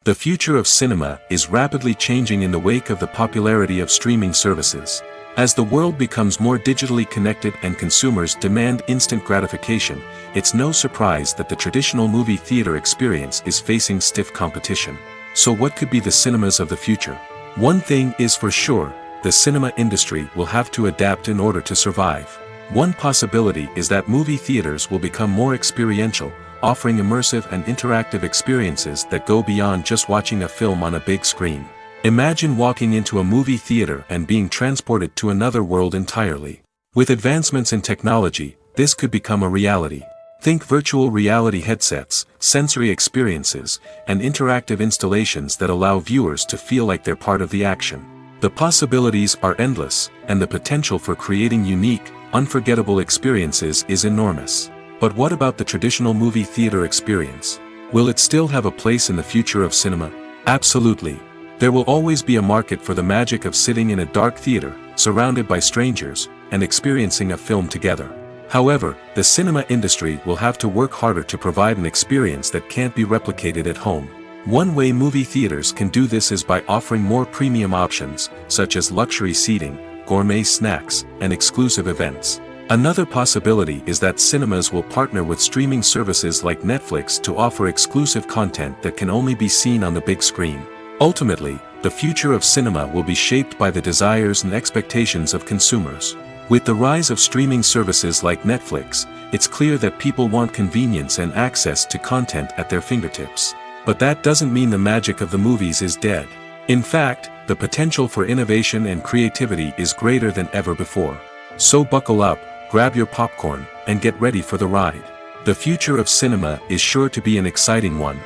The future of cinema is rapidly changing in the wake of the popularity of streaming services. As the world becomes more digitally connected and consumers demand instant gratification, it's no surprise that the traditional movie theater experience is facing stiff competition. So what could be the cinemas of the future? One thing is for sure, the cinema industry will have to adapt in order to survive. One possibility is that movie theaters will become more experiential, offering immersive and interactive experiences that go beyond just watching a film on a big screen. Imagine walking into a movie theater and being transported to another world entirely. With advancements in technology, this could become a reality. Think virtual reality headsets, sensory experiences, and interactive installations that allow viewers to feel like they're part of the action. The possibilities are endless, and the potential for creating unique, unforgettable experiences is enormous. But what about the traditional movie theater experience? Will it still have a place in the future of cinema? Absolutely. There will always be a market for the magic of sitting in a dark theater, surrounded by strangers, and experiencing a film together. However, the cinema industry will have to work harder to provide an experience that can't be replicated at home. One way movie theaters can do this is by offering more premium options, such as luxury seating, gourmet snacks, and exclusive events. Another possibility is that cinemas will partner with streaming services like Netflix to offer exclusive content that can only be seen on the big screen. Ultimately, the future of cinema will be shaped by the desires and expectations of consumers. With the rise of streaming services like Netflix, it's clear that people want convenience and access to content at their fingertips. But that doesn't mean the magic of the movies is dead. In fact, the potential for innovation and creativity is greater than ever before. So buckle up, grab your popcorn, and get ready for the ride. The future of cinema is sure to be an exciting one.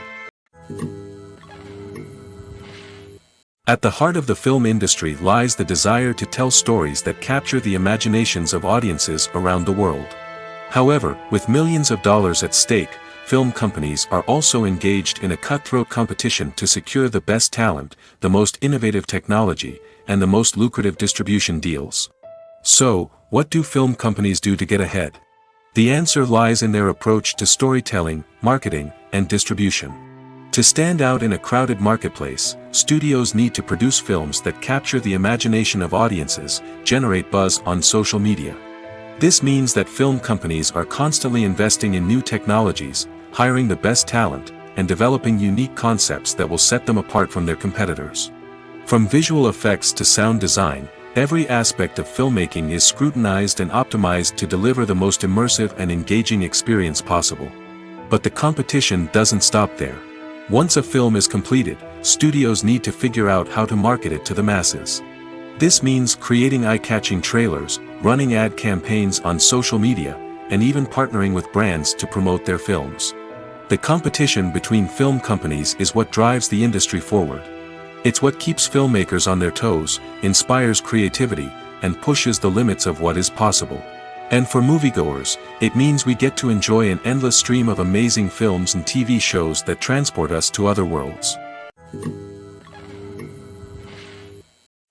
At the heart of the film industry lies the desire to tell stories that capture the imaginations of audiences around the world. However, with millions of dollars at stake, film companies are also engaged in a cutthroat competition to secure the best talent, the most innovative technology, and the most lucrative distribution deals. So, what do film companies do to get ahead? The answer lies in their approach to storytelling, marketing, and distribution. To stand out in a crowded marketplace, studios need to produce films that capture the imagination of audiences, generate buzz on social media. This means that film companies are constantly investing in new technologies, hiring the best talent, and developing unique concepts that will set them apart from their competitors. From visual effects to sound design, every aspect of filmmaking is scrutinized and optimized to deliver the most immersive and engaging experience possible. But the competition doesn't stop there. Once a film is completed, studios need to figure out how to market it to the masses. This means creating eye-catching trailers, running ad campaigns on social media, and even partnering with brands to promote their films. The competition between film companies is what drives the industry forward. It's what keeps filmmakers on their toes, inspires creativity, and pushes the limits of what is possible. And for moviegoers, it means we get to enjoy an endless stream of amazing films and TV shows that transport us to other worlds.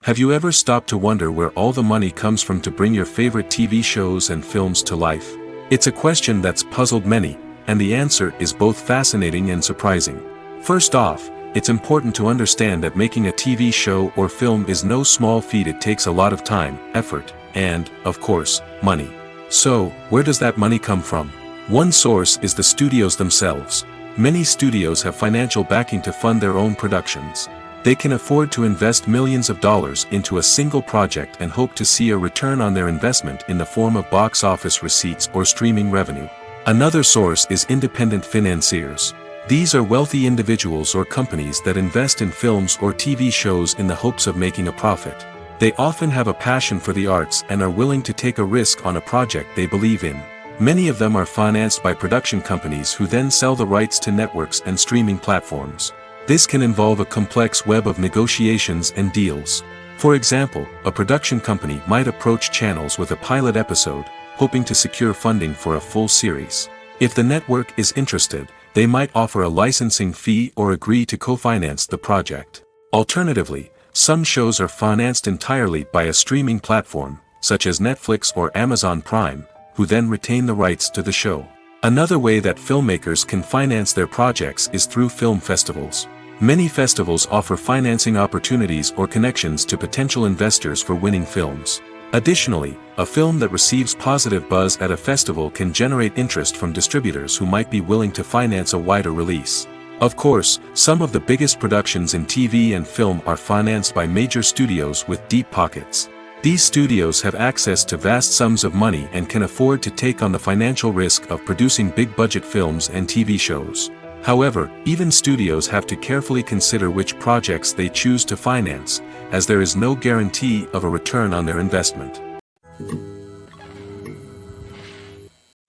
Have you ever stopped to wonder where all the money comes from to bring your favorite TV shows and films to life? It's a question that's puzzled many, and the answer is both fascinating and surprising. First off, it's important to understand that making a TV show or film is no small feat. It takes a lot of time, effort, and, of course, money. So, where does that money come from? One source is the studios themselves. Many studios have financial backing to fund their own productions. They can afford to invest millions of dollars into a single project and hope to see a return on their investment in the form of box office receipts or streaming revenue. Another source is independent financiers. These are wealthy individuals or companies that invest in films or TV shows in the hopes of making a profit. They often have a passion for the arts and are willing to take a risk on a project they believe in. Many of them are financed by production companies who then sell the rights to networks and streaming platforms. This can involve a complex web of negotiations and deals. For example, a production company might approach channels with a pilot episode, hoping to secure funding for a full series. If the network is interested, they might offer a licensing fee or agree to co-finance the project. Alternatively, some shows are financed entirely by a streaming platform, such as Netflix or Amazon Prime, who then retain the rights to the show. Another way that filmmakers can finance their projects is through film festivals. Many festivals offer financing opportunities or connections to potential investors for winning films. Additionally, a film that receives positive buzz at a festival can generate interest from distributors who might be willing to finance a wider release. Of course, some of the biggest productions in TV and film are financed by major studios with deep pockets. These studios have access to vast sums of money and can afford to take on the financial risk of producing big-budget films and TV shows. However, even studios have to carefully consider which projects they choose to finance, as there is no guarantee of a return on their investment.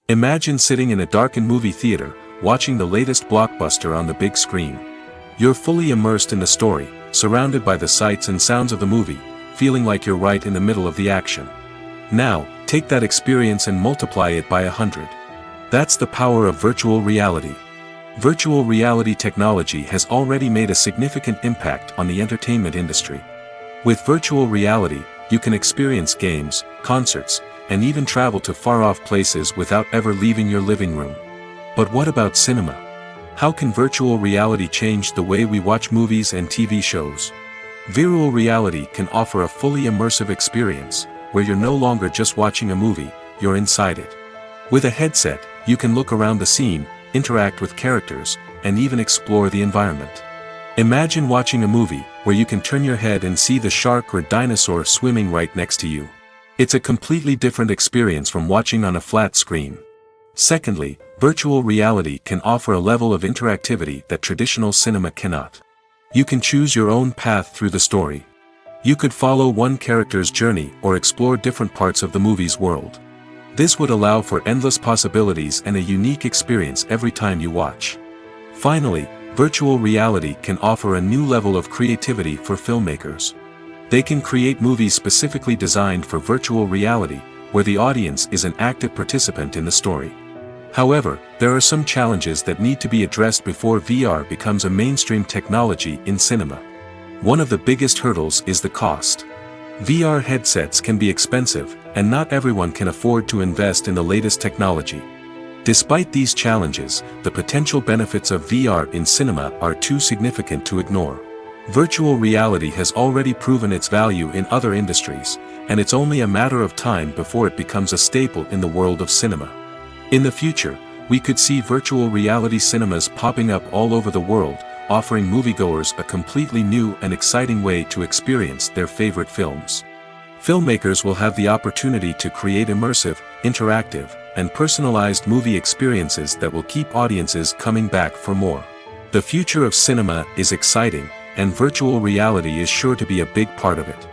Imagine sitting in a darkened movie theater, watching the latest blockbuster on the big screen. You're fully immersed in the story, surrounded by the sights and sounds of the movie, feeling like you're right in the middle of the action. Now, take that experience and multiply it by 100. That's the power of virtual reality. Virtual reality technology has already made a significant impact on the entertainment industry. With virtual reality, you can experience games, concerts, and even travel to far-off places without ever leaving your living room. But what about cinema? How can virtual reality change the way we watch movies and TV shows? Virtual reality can offer a fully immersive experience, where you're no longer just watching a movie, you're inside it. With a headset, you can look around the scene, interact with characters, and even explore the environment. Imagine watching a movie where you can turn your head and see the shark or dinosaur swimming right next to you. It's a completely different experience from watching on a flat screen. Secondly, virtual reality can offer a level of interactivity that traditional cinema cannot. You can choose your own path through the story. You could follow one character's journey or explore different parts of the movie's world. This would allow for endless possibilities and a unique experience every time you watch. Finally, virtual reality can offer a new level of creativity for filmmakers. They can create movies specifically designed for virtual reality, where the audience is an active participant in the story. However, there are some challenges that need to be addressed before VR becomes a mainstream technology in cinema. One of the biggest hurdles is the cost. VR headsets can be expensive, and not everyone can afford to invest in the latest technology. Despite these challenges, the potential benefits of VR in cinema are too significant to ignore. Virtual reality has already proven its value in other industries, and it's only a matter of time before it becomes a staple in the world of cinema. In the future, we could see virtual reality cinemas popping up all over the world, offering moviegoers a completely new and exciting way to experience their favorite films. Filmmakers will have the opportunity to create immersive, interactive, and personalized movie experiences that will keep audiences coming back for more. The future of cinema is exciting, and virtual reality is sure to be a big part of it.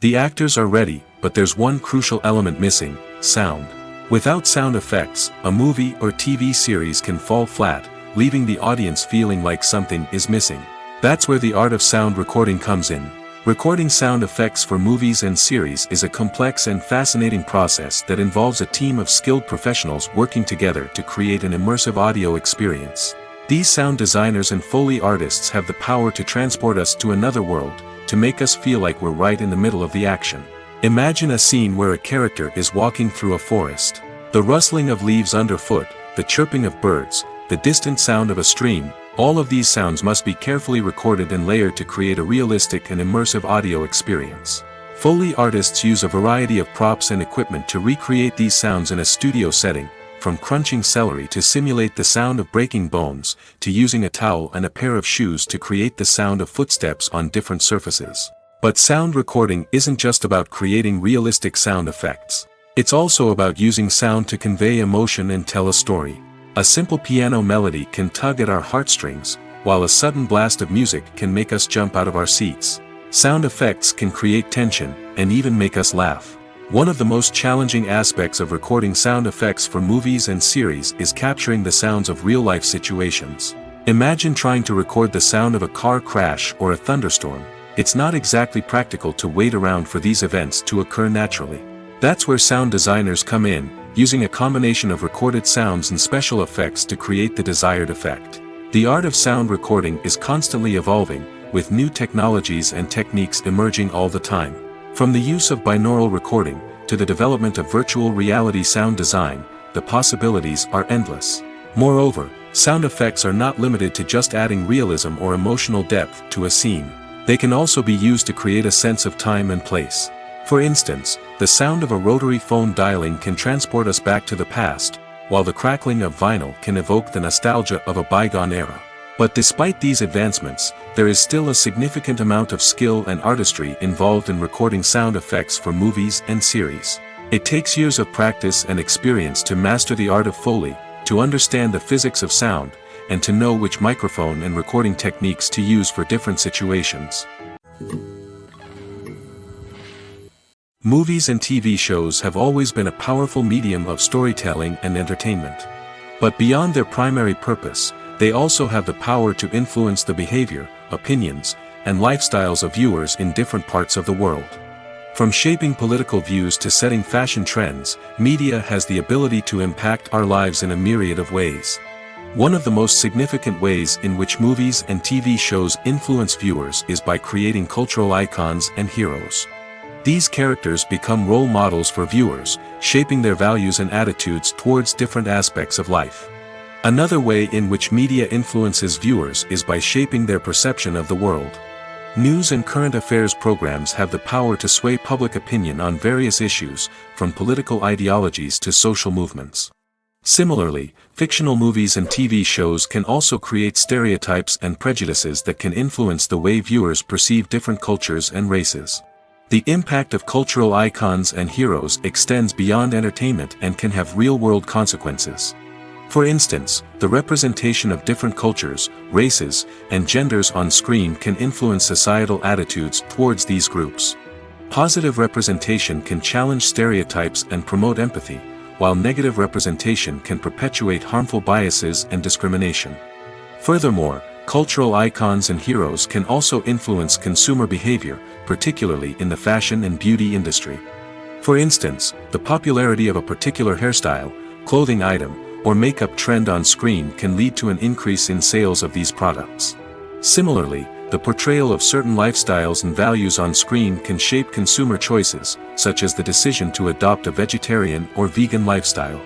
The actors are ready, but there's one crucial element missing: sound. Without sound effects, a movie or TV series can fall flat, leaving the audience feeling like something is missing. That's where the art of sound recording comes in. Recording sound effects for movies and series is a complex and fascinating process that involves a team of skilled professionals working together to create an immersive audio experience. These sound designers and Foley artists have the power to transport us to another world, to make us feel like we're right in the middle of the action. Imagine a scene where a character is walking through a forest. The rustling of leaves underfoot, the chirping of birds, the distant sound of a stream, all of these sounds must be carefully recorded and layered to create a realistic and immersive audio experience. Foley artists use a variety of props and equipment to recreate these sounds in a studio setting, from crunching celery to simulate the sound of breaking bones, to using a towel and a pair of shoes to create the sound of footsteps on different surfaces. But sound recording isn't just about creating realistic sound effects. It's also about using sound to convey emotion and tell a story. A simple piano melody can tug at our heartstrings, while a sudden blast of music can make us jump out of our seats. Sound effects can create tension, and even make us laugh. One of the most challenging aspects of recording sound effects for movies and series is capturing the sounds of real-life situations. Imagine trying to record the sound of a car crash or a thunderstorm. It's not exactly practical to wait around for these events to occur naturally. That's where sound designers come in, using a combination of recorded sounds and special effects to create the desired effect. The art of sound recording is constantly evolving, with new technologies and techniques emerging all the time. From the use of binaural recording, to the development of virtual reality sound design, the possibilities are endless. Moreover, sound effects are not limited to just adding realism or emotional depth to a scene. They can also be used to create a sense of time and place. For instance, the sound of a rotary phone dialing can transport us back to the past, while the crackling of vinyl can evoke the nostalgia of a bygone era. But despite these advancements, there is still a significant amount of skill and artistry involved in recording sound effects for movies and series. It takes years of practice and experience to master the art of Foley, to understand the physics of sound, and to know which microphone and recording techniques to use for different situations. Movies and TV shows have always been a powerful medium of storytelling and entertainment. But beyond their primary purpose, they also have the power to influence the behavior, opinions, and lifestyles of viewers in different parts of the world. From shaping political views to setting fashion trends, media has the ability to impact our lives in a myriad of ways. One of the most significant ways in which movies and TV shows influence viewers is by creating cultural icons and heroes. These characters become role models for viewers, shaping their values and attitudes towards different aspects of life. Another way in which media influences viewers is by shaping their perception of the world. News and current affairs programs have the power to sway public opinion on various issues, from political ideologies to social movements. Similarly, fictional movies and TV shows can also create stereotypes and prejudices that can influence the way viewers perceive different cultures and races. The impact of cultural icons and heroes extends beyond entertainment and can have real-world consequences. For instance, the representation of different cultures, races, and genders on screen can influence societal attitudes towards these groups. Positive representation can challenge stereotypes and promote empathy, while negative representation can perpetuate harmful biases and discrimination. Furthermore, cultural icons and heroes can also influence consumer behavior, particularly in the fashion and beauty industry. For instance, the popularity of a particular hairstyle, clothing item, or makeup trend on screen can lead to an increase in sales of these products. Similarly, the portrayal of certain lifestyles and values on screen can shape consumer choices, such as the decision to adopt a vegetarian or vegan lifestyle.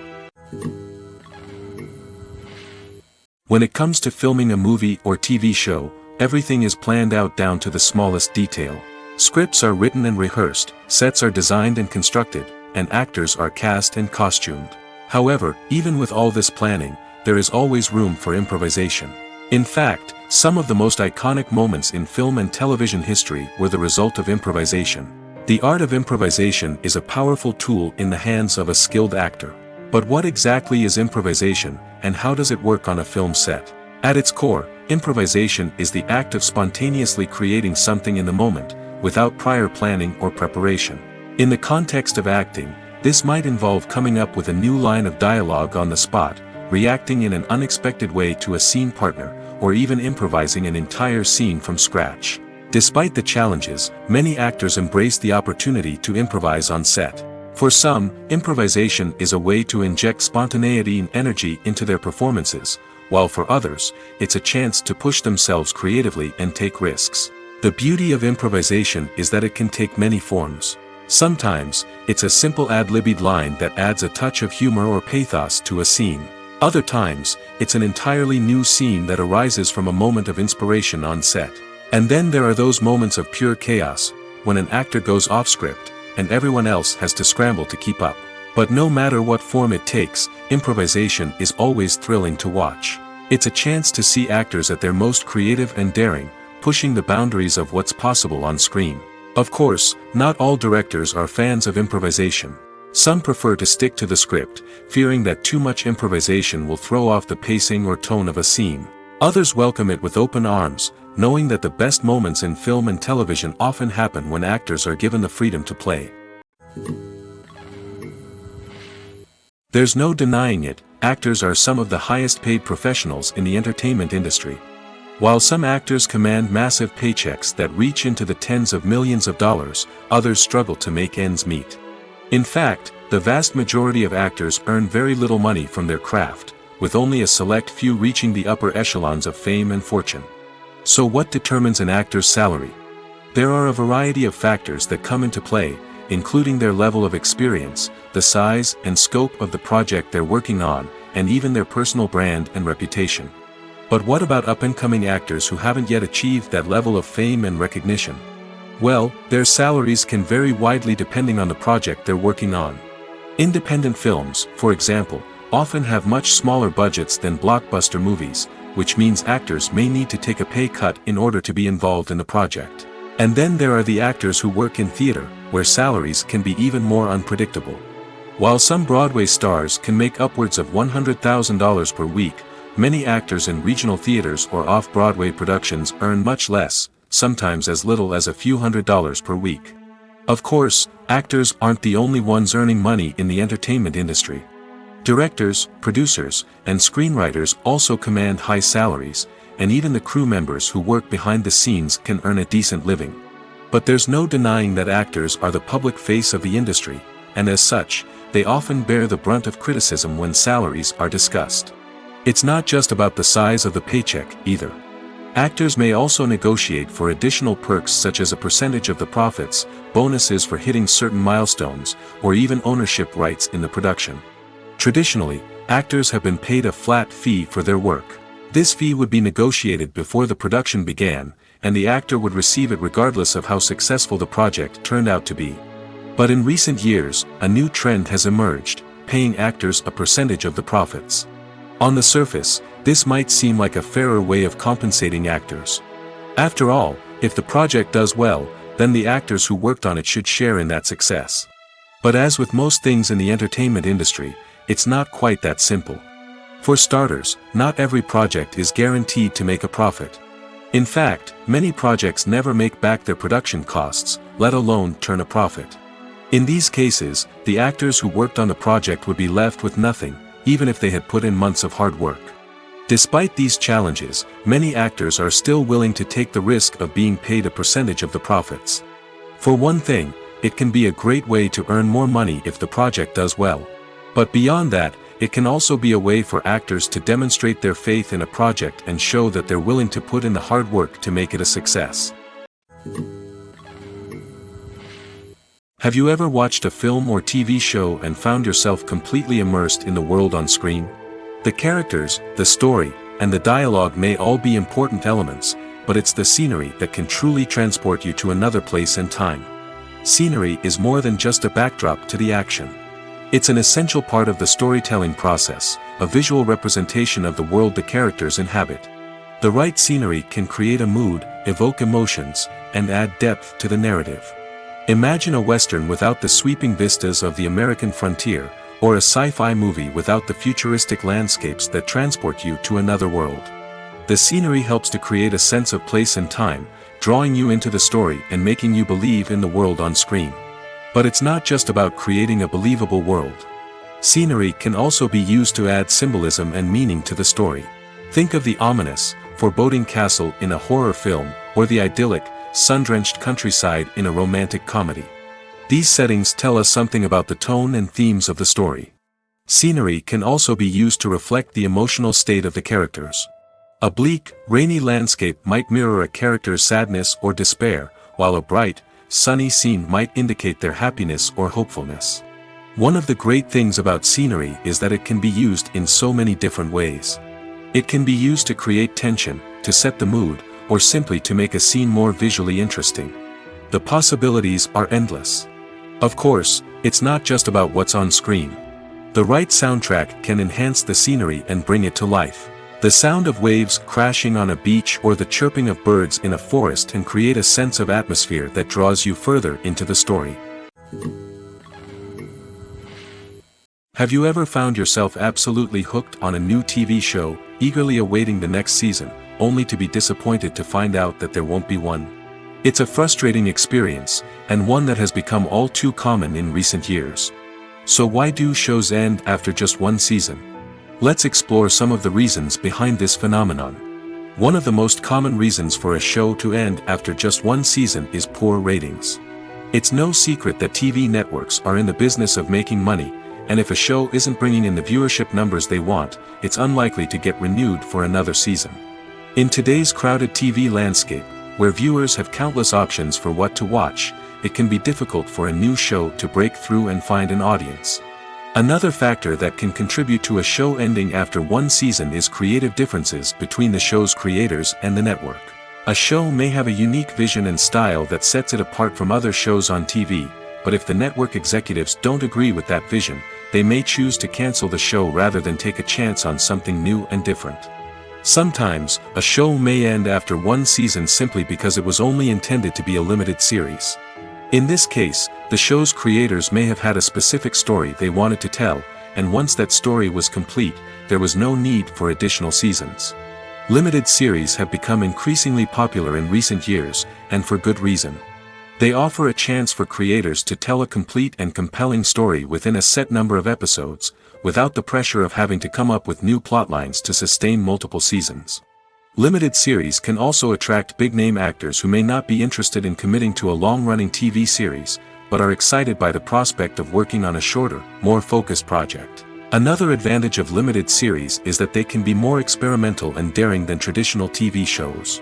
When it comes to filming a movie or TV show, everything is planned out down to the smallest detail. Scripts are written and rehearsed, sets are designed and constructed, and actors are cast and costumed. However, even with all this planning, there is always room for improvisation. In fact, some of the most iconic moments in film and television history were the result of improvisation. The art of improvisation is a powerful tool in the hands of a skilled actor. But what exactly is improvisation, and how does it work on a film set? At its core, improvisation is the act of spontaneously creating something in the moment, without prior planning or preparation. In the context of acting, this might involve coming up with a new line of dialogue on the spot, reacting in an unexpected way to a scene partner, or even improvising an entire scene from scratch. Despite the challenges, many actors embrace the opportunity to improvise on set. For some, improvisation is a way to inject spontaneity and energy into their performances, while for others, it's a chance to push themselves creatively and take risks. The beauty of improvisation is that it can take many forms. Sometimes, it's a simple ad-libbed line that adds a touch of humor or pathos to a scene. Other times, it's an entirely new scene that arises from a moment of inspiration on set. And then there are those moments of pure chaos, when an actor goes off script, and everyone else has to scramble to keep up. But no matter what form it takes, improvisation is always thrilling to watch. It's a chance to see actors at their most creative and daring, pushing the boundaries of what's possible on screen. Of course, not all directors are fans of improvisation. Some prefer to stick to the script, fearing that too much improvisation will throw off the pacing or tone of a scene. Others welcome it with open arms, knowing that the best moments in film and television often happen when actors are given the freedom to play. There's no denying it, actors are some of the highest paid professionals in the entertainment industry. While some actors command massive paychecks that reach into the tens of millions of dollars, others struggle to make ends meet. In fact, the vast majority of actors earn very little money from their craft, with only a select few reaching the upper echelons of fame and fortune. So what determines an actor's salary? There are a variety of factors that come into play, including their level of experience, the size and scope of the project they're working on, and even their personal brand and reputation. But what about up-and-coming actors who haven't yet achieved that level of fame and recognition? Well, their salaries can vary widely depending on the project they're working on. Independent films, for example, often have much smaller budgets than blockbuster movies, which means actors may need to take a pay cut in order to be involved in the project. And then there are the actors who work in theater, where salaries can be even more unpredictable. While some Broadway stars can make upwards of $100,000 per week, many actors in regional theaters or off-Broadway productions earn much less, sometimes as little as a few $100s per week. Of course, actors aren't the only ones earning money in the entertainment industry. Directors, producers, and screenwriters also command high salaries, and even the crew members who work behind the scenes can earn a decent living. But there's no denying that actors are the public face of the industry, and as such, they often bear the brunt of criticism when salaries are discussed. It's not just about the size of the paycheck, either. Actors may also negotiate for additional perks such as a percentage of the profits, bonuses for hitting certain milestones, or even ownership rights in the production. Traditionally, actors have been paid a flat fee for their work. This fee would be negotiated before the production began, and the actor would receive it regardless of how successful the project turned out to be. But in recent years, a new trend has emerged, paying actors a percentage of the profits. On the surface, this might seem like a fairer way of compensating actors. After all, if the project does well, then the actors who worked on it should share in that success. But as with most things in the entertainment industry, it's not quite that simple. For starters, not every project is guaranteed to make a profit. In fact, many projects never make back their production costs, let alone turn a profit. In these cases, the actors who worked on the project would be left with nothing, even if they had put in months of hard work. Despite these challenges, many actors are still willing to take the risk of being paid a percentage of the profits. For one thing, it can be a great way to earn more money if the project does well. But beyond that, it can also be a way for actors to demonstrate their faith in a project and show that they're willing to put in the hard work to make it a success. Have you ever watched a film or TV show and found yourself completely immersed in the world on screen? The characters, the story, and the dialogue may all be important elements, but it's the scenery that can truly transport you to another place and time. Scenery is more than just a backdrop to the action. It's an essential part of the storytelling process, a visual representation of the world the characters inhabit. The right scenery can create a mood, evoke emotions, and add depth to the narrative. Imagine a Western without the sweeping vistas of the American frontier, or a sci-fi movie without the futuristic landscapes that transport you to another world. The scenery helps to create a sense of place and time, drawing you into the story and making you believe in the world on screen. But it's not just about creating a believable world. Scenery can also be used to add symbolism and meaning to the story. Think of the ominous, foreboding castle in a horror film, or the idyllic, sun-drenched countryside in a romantic comedy. These settings tell us something about the tone and themes of the story. Scenery can also be used to reflect the emotional state of the characters. A bleak, rainy landscape might mirror a character's sadness or despair, while a bright, sunny scene might indicate their happiness or hopefulness. One of the great things about scenery is that it can be used in so many different ways. It can be used to create tension, to set the mood, or simply to make a scene more visually interesting. The possibilities are endless. Of course, it's not just about what's on screen. The right soundtrack can enhance the scenery and bring it to life. The sound of waves crashing on a beach or the chirping of birds in a forest can create a sense of atmosphere that draws you further into the story. Have you ever found yourself absolutely hooked on a new TV show, eagerly awaiting the next season, only to be disappointed to find out that there won't be one? It's a frustrating experience, and one that has become all too common in recent years. So why do shows end after just one season? Let's explore some of the reasons behind this phenomenon. One of the most common reasons for a show to end after just one season is poor ratings. It's no secret that TV networks are in the business of making money, and if a show isn't bringing in the viewership numbers they want, it's unlikely to get renewed for another season. In today's crowded TV landscape, where viewers have countless options for what to watch, it can be difficult for a new show to break through and find an audience. Another factor that can contribute to a show ending after one season is creative differences between the show's creators and the network. A show may have a unique vision and style that sets it apart from other shows on TV, but if the network executives don't agree with that vision, they may choose to cancel the show rather than take a chance on something new and different. Sometimes, a show may end after one season simply because it was only intended to be a limited series. In this case, the show's creators may have had a specific story they wanted to tell, and once that story was complete, there was no need for additional seasons. Limited series have become increasingly popular in recent years, and for good reason. They offer a chance for creators to tell a complete and compelling story within a set number of episodes, without the pressure of having to come up with new plotlines to sustain multiple seasons. Limited series can also attract big-name actors who may not be interested in committing to a long-running TV series, but are excited by the prospect of working on a shorter, more focused project. Another advantage of limited series is that they can be more experimental and daring than traditional TV shows.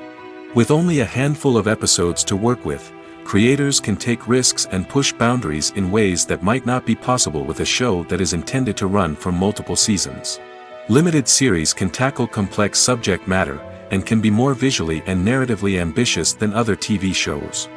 With only a handful of episodes to work with, creators can take risks and push boundaries in ways that might not be possible with a show that is intended to run for multiple seasons. Limited series can tackle complex subject matter, and can be more visually and narratively ambitious than other TV shows.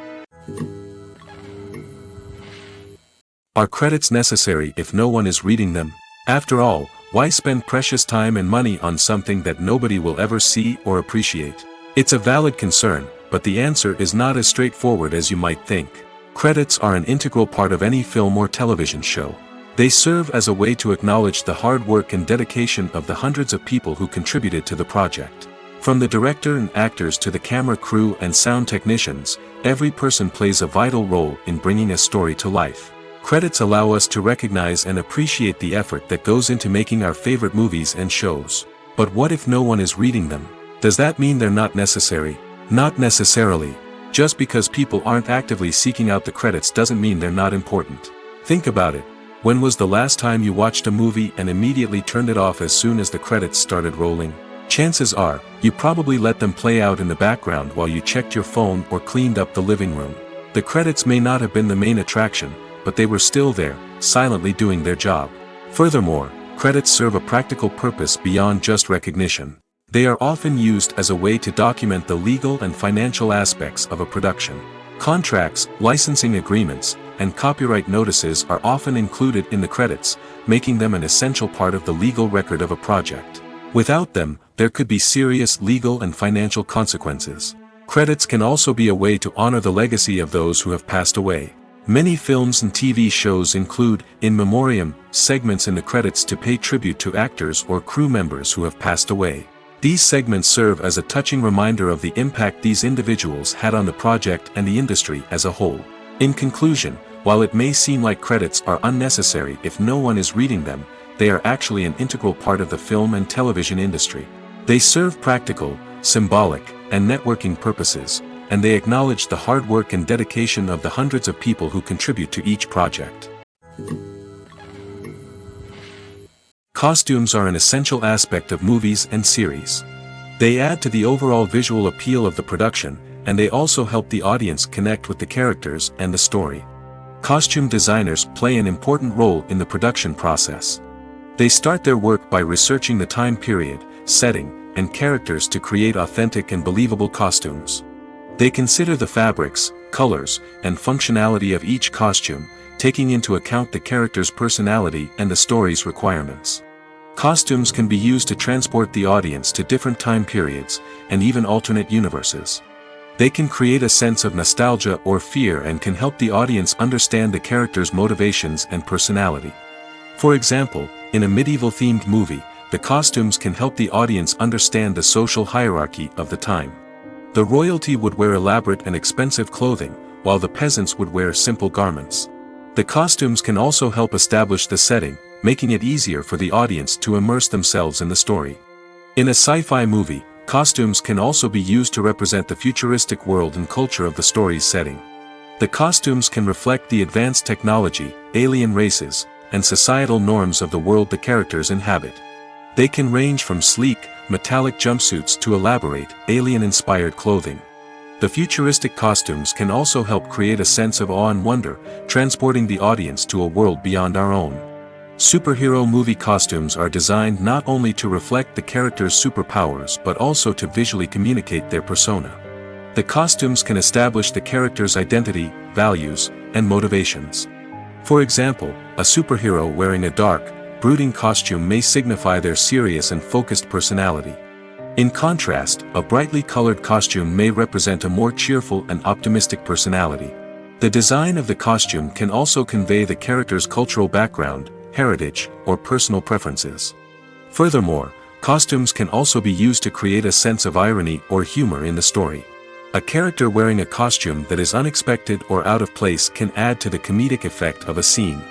Are credits necessary if no one is reading them? After all, why spend precious time and money on something that nobody will ever see or appreciate? It's a valid concern, but the answer is not as straightforward as you might think. Credits are an integral part of any film or television show. They serve as a way to acknowledge the hard work and dedication of the hundreds of people who contributed to the project. From the director and actors to the camera crew and sound technicians, every person plays a vital role in bringing a story to life. Credits allow us to recognize and appreciate the effort that goes into making our favorite movies and shows. But what if no one is reading them? Does that mean they're not necessary? Not necessarily. Just because people aren't actively seeking out the credits doesn't mean they're not important. Think about it. When was the last time you watched a movie and immediately turned it off as soon as the credits started rolling? Chances are, you probably let them play out in the background while you checked your phone or cleaned up the living room. The credits may not have been the main attraction, but they were still there, silently doing their job. Furthermore, credits serve a practical purpose beyond just recognition. They are often used as a way to document the legal and financial aspects of a production. Contracts, licensing agreements, and copyright notices are often included in the credits, making them an essential part of the legal record of a project. Without them, there could be serious legal and financial consequences. Credits can also be a way to honor the legacy of those who have passed away. Many films and TV shows include, in memoriam, segments in the credits to pay tribute to actors or crew members who have passed away. These segments serve as a touching reminder of the impact these individuals had on the project and the industry as a whole. In conclusion, while it may seem like credits are unnecessary if no one is reading them, they are actually an integral part of the film and television industry. They serve practical, symbolic, and networking purposes, and they acknowledge the hard work and dedication of the hundreds of people who contribute to each project. Costumes are an essential aspect of movies and series. They add to the overall visual appeal of the production, and they also help the audience connect with the characters and the story. Costume designers play an important role in the production process. They start their work by researching the time period, setting, and characters to create authentic and believable costumes. They consider the fabrics, colors, and functionality of each costume, taking into account the character's personality and the story's requirements. Costumes can be used to transport the audience to different time periods, and even alternate universes. They can create a sense of nostalgia or fear and can help the audience understand the character's motivations and personality. For example, in a medieval-themed movie, the costumes can help the audience understand the social hierarchy of the time. The royalty would wear elaborate and expensive clothing, while the peasants would wear simple garments. The costumes can also help establish the setting, making it easier for the audience to immerse themselves in the story. In a sci-fi movie, costumes can also be used to represent the futuristic world and culture of the story's setting. The costumes can reflect the advanced technology, alien races, and societal norms of the world the characters inhabit. They can range from sleek, metallic jumpsuits to elaborate, alien-inspired clothing. The futuristic costumes can also help create a sense of awe and wonder, transporting the audience to a world beyond our own. Superhero movie costumes are designed not only to reflect the character's superpowers but also to visually communicate their persona. The costumes can establish the character's identity, values, and motivations. For example, a superhero wearing a dark, brooding costume may signify their serious and focused personality. In contrast, a brightly colored costume may represent a more cheerful and optimistic personality. The design of the costume can also convey the character's cultural background, heritage, or personal preferences. Furthermore, costumes can also be used to create a sense of irony or humor in the story. A character wearing a costume that is unexpected or out of place can add to the comedic effect of a scene.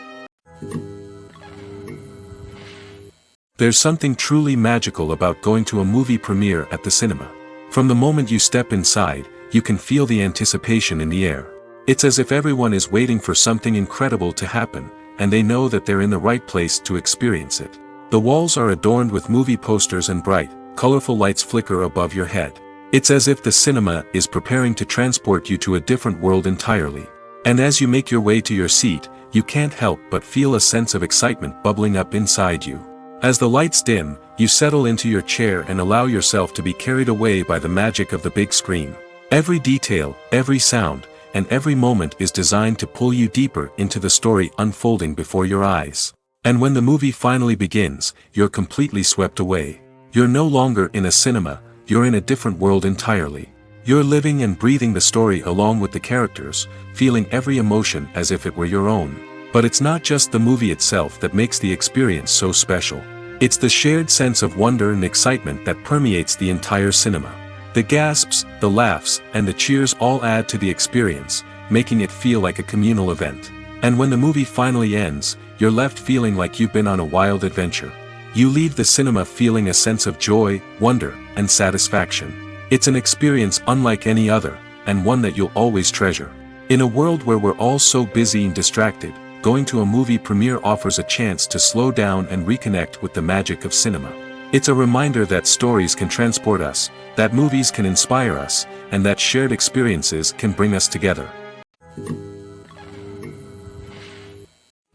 There's something truly magical about going to a movie premiere at the cinema. From the moment you step inside, you can feel the anticipation in the air. It's as if everyone is waiting for something incredible to happen, and they know that they're in the right place to experience it. The walls are adorned with movie posters and bright, colorful lights flicker above your head. It's as if the cinema is preparing to transport you to a different world entirely. And as you make your way to your seat, you can't help but feel a sense of excitement bubbling up inside you. As the lights dim, you settle into your chair and allow yourself to be carried away by the magic of the big screen. Every detail, every sound, and every moment is designed to pull you deeper into the story unfolding before your eyes. And when the movie finally begins, you're completely swept away. You're no longer in a cinema, you're in a different world entirely. You're living and breathing the story along with the characters, feeling every emotion as if it were your own. But it's not just the movie itself that makes the experience so special. It's the shared sense of wonder and excitement that permeates the entire cinema. The gasps, the laughs, and the cheers all add to the experience, making it feel like a communal event. And when the movie finally ends, you're left feeling like you've been on a wild adventure. You leave the cinema feeling a sense of joy, wonder, and satisfaction. It's an experience unlike any other, and one that you'll always treasure. In a world where we're all so busy and distracted, going to a movie premiere offers a chance to slow down and reconnect with the magic of cinema. It's a reminder that stories can transport us, that movies can inspire us, and that shared experiences can bring us together.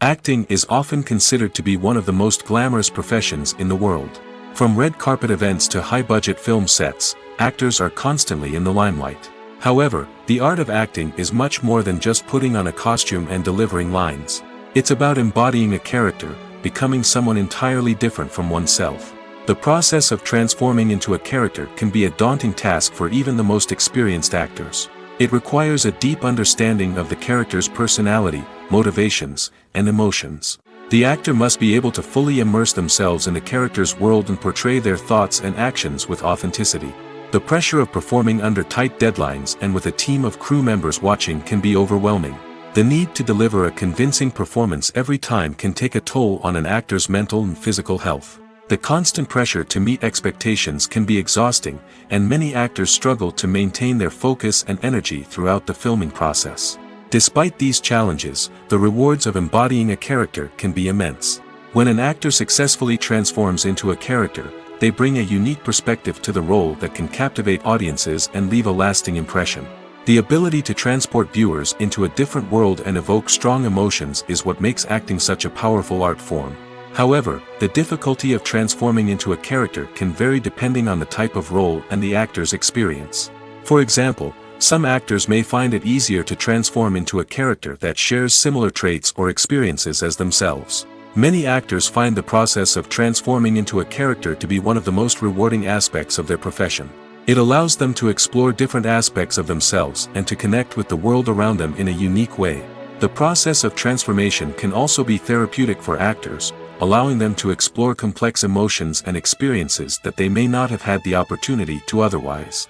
Acting is often considered to be one of the most glamorous professions in the world. From red carpet events to high-budget film sets, actors are constantly in the limelight. However, the art of acting is much more than just putting on a costume and delivering lines. It's about embodying a character, becoming someone entirely different from oneself. The process of transforming into a character can be a daunting task for even the most experienced actors. It requires a deep understanding of the character's personality, motivations, and emotions. The actor must be able to fully immerse themselves in the character's world and portray their thoughts and actions with authenticity. The pressure of performing under tight deadlines and with a team of crew members watching can be overwhelming. The need to deliver a convincing performance every time can take a toll on an actor's mental and physical health. The constant pressure to meet expectations can be exhausting, and many actors struggle to maintain their focus and energy throughout the filming process. Despite these challenges, the rewards of embodying a character can be immense. When an actor successfully transforms into a character, they bring a unique perspective to the role that can captivate audiences and leave a lasting impression. The ability to transport viewers into a different world and evoke strong emotions is what makes acting such a powerful art form. However, the difficulty of transforming into a character can vary depending on the type of role and the actor's experience. For example, some actors may find it easier to transform into a character that shares similar traits or experiences as themselves. Many actors find the process of transforming into a character to be one of the most rewarding aspects of their profession. It allows them to explore different aspects of themselves and to connect with the world around them in a unique way. The process of transformation can also be therapeutic for actors, allowing them to explore complex emotions and experiences that they may not have had the opportunity to otherwise.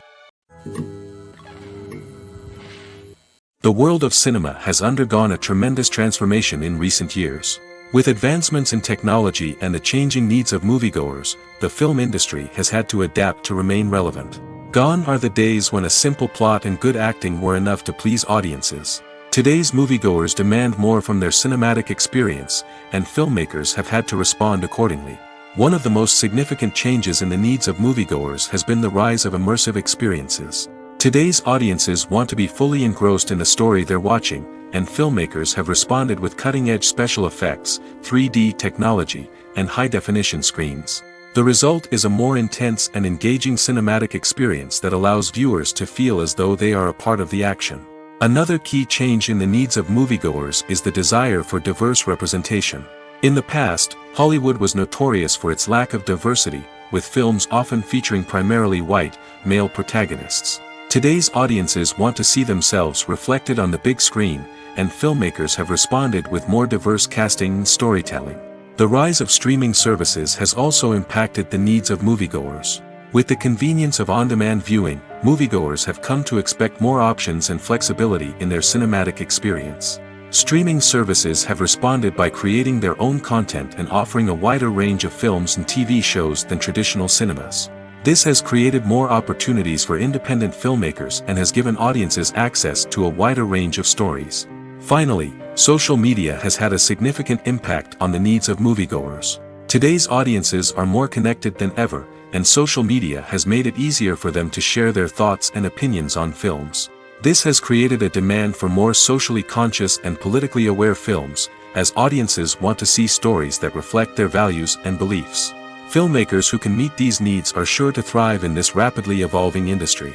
The world of cinema has undergone a tremendous transformation in recent years. With advancements in technology and the changing needs of moviegoers, the film industry has had to adapt to remain relevant. Gone are the days when a simple plot and good acting were enough to please audiences. Today's moviegoers demand more from their cinematic experience, and filmmakers have had to respond accordingly. One of the most significant changes in the needs of moviegoers has been the rise of immersive experiences. Today's audiences want to be fully engrossed in the story they're watching, and filmmakers have responded with cutting-edge special effects, 3D technology, and high-definition screens. The result is a more intense and engaging cinematic experience that allows viewers to feel as though they are a part of the action. Another key change in the needs of moviegoers is the desire for diverse representation. In the past, Hollywood was notorious for its lack of diversity, with films often featuring primarily white, male protagonists. Today's audiences want to see themselves reflected on the big screen, and filmmakers have responded with more diverse casting and storytelling. The rise of streaming services has also impacted the needs of moviegoers. With the convenience of on-demand viewing, moviegoers have come to expect more options and flexibility in their cinematic experience. Streaming services have responded by creating their own content and offering a wider range of films and TV shows than traditional cinemas. This has created more opportunities for independent filmmakers and has given audiences access to a wider range of stories. Finally, social media has had a significant impact on the needs of moviegoers. Today's audiences are more connected than ever, and social media has made it easier for them to share their thoughts and opinions on films. This has created a demand for more socially conscious and politically aware films, as audiences want to see stories that reflect their values and beliefs. Filmmakers who can meet these needs are sure to thrive in this rapidly evolving industry.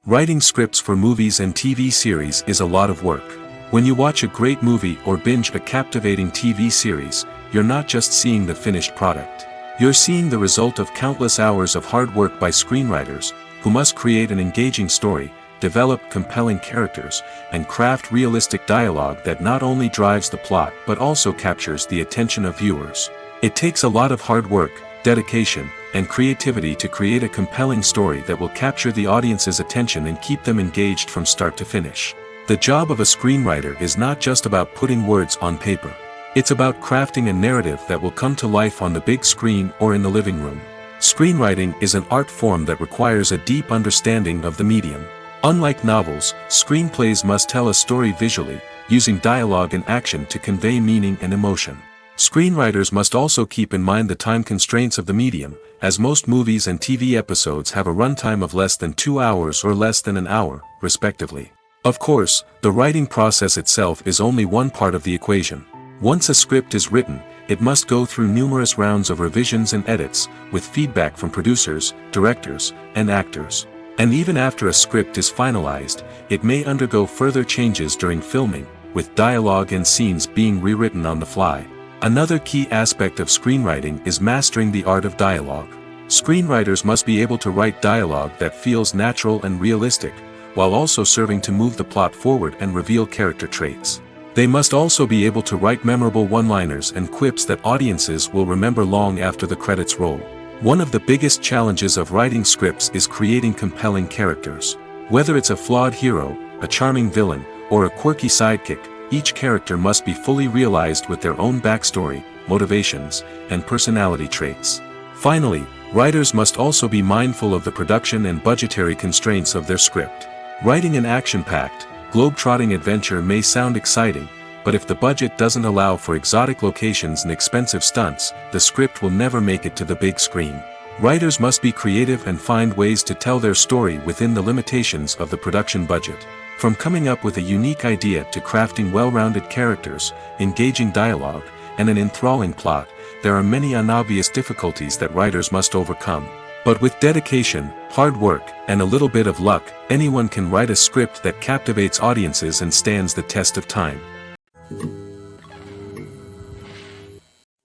Writing scripts for movies and TV series is a lot of work. When you watch a great movie or binge a captivating TV series, you're not just seeing the finished product. You're seeing the result of countless hours of hard work by screenwriters, who must create an engaging story, develop compelling characters, and craft realistic dialogue that not only drives the plot but also captures the attention of viewers. It takes a lot of hard work, dedication, and creativity to create a compelling story that will capture the audience's attention and keep them engaged from start to finish. The job of a screenwriter is not just about putting words on paper. It's about crafting a narrative that will come to life on the big screen or in the living room. Screenwriting is an art form that requires a deep understanding of the medium. Unlike novels, screenplays must tell a story visually, using dialogue and action to convey meaning and emotion. Screenwriters must also keep in mind the time constraints of the medium, as most movies and TV episodes have a runtime of less than 2 hours or less than an hour, respectively. Of course, the writing process itself is only one part of the equation. Once a script is written, it must go through numerous rounds of revisions and edits, with feedback from producers, directors, and actors. And even after a script is finalized, it may undergo further changes during filming, with dialogue and scenes being rewritten on the fly. Another key aspect of screenwriting is mastering the art of dialogue. Screenwriters must be able to write dialogue that feels natural and realistic, while also serving to move the plot forward and reveal character traits. They must also be able to write memorable one-liners and quips that audiences will remember long after the credits roll. One of the biggest challenges of writing scripts is creating compelling characters. Whether it's a flawed hero, a charming villain, or a quirky sidekick, each character must be fully realized with their own backstory, motivations, and personality traits. Finally, writers must also be mindful of the production and budgetary constraints of their script. Writing an action-packed, globe-trotting adventure may sound exciting, but if the budget doesn't allow for exotic locations and expensive stunts, the script will never make it to the big screen. Writers must be creative and find ways to tell their story within the limitations of the production budget. From coming up with a unique idea to crafting well-rounded characters, engaging dialogue, and an enthralling plot, there are many unobvious difficulties that writers must overcome. But with dedication, hard work, and a little bit of luck, anyone can write a script that captivates audiences and stands the test of time.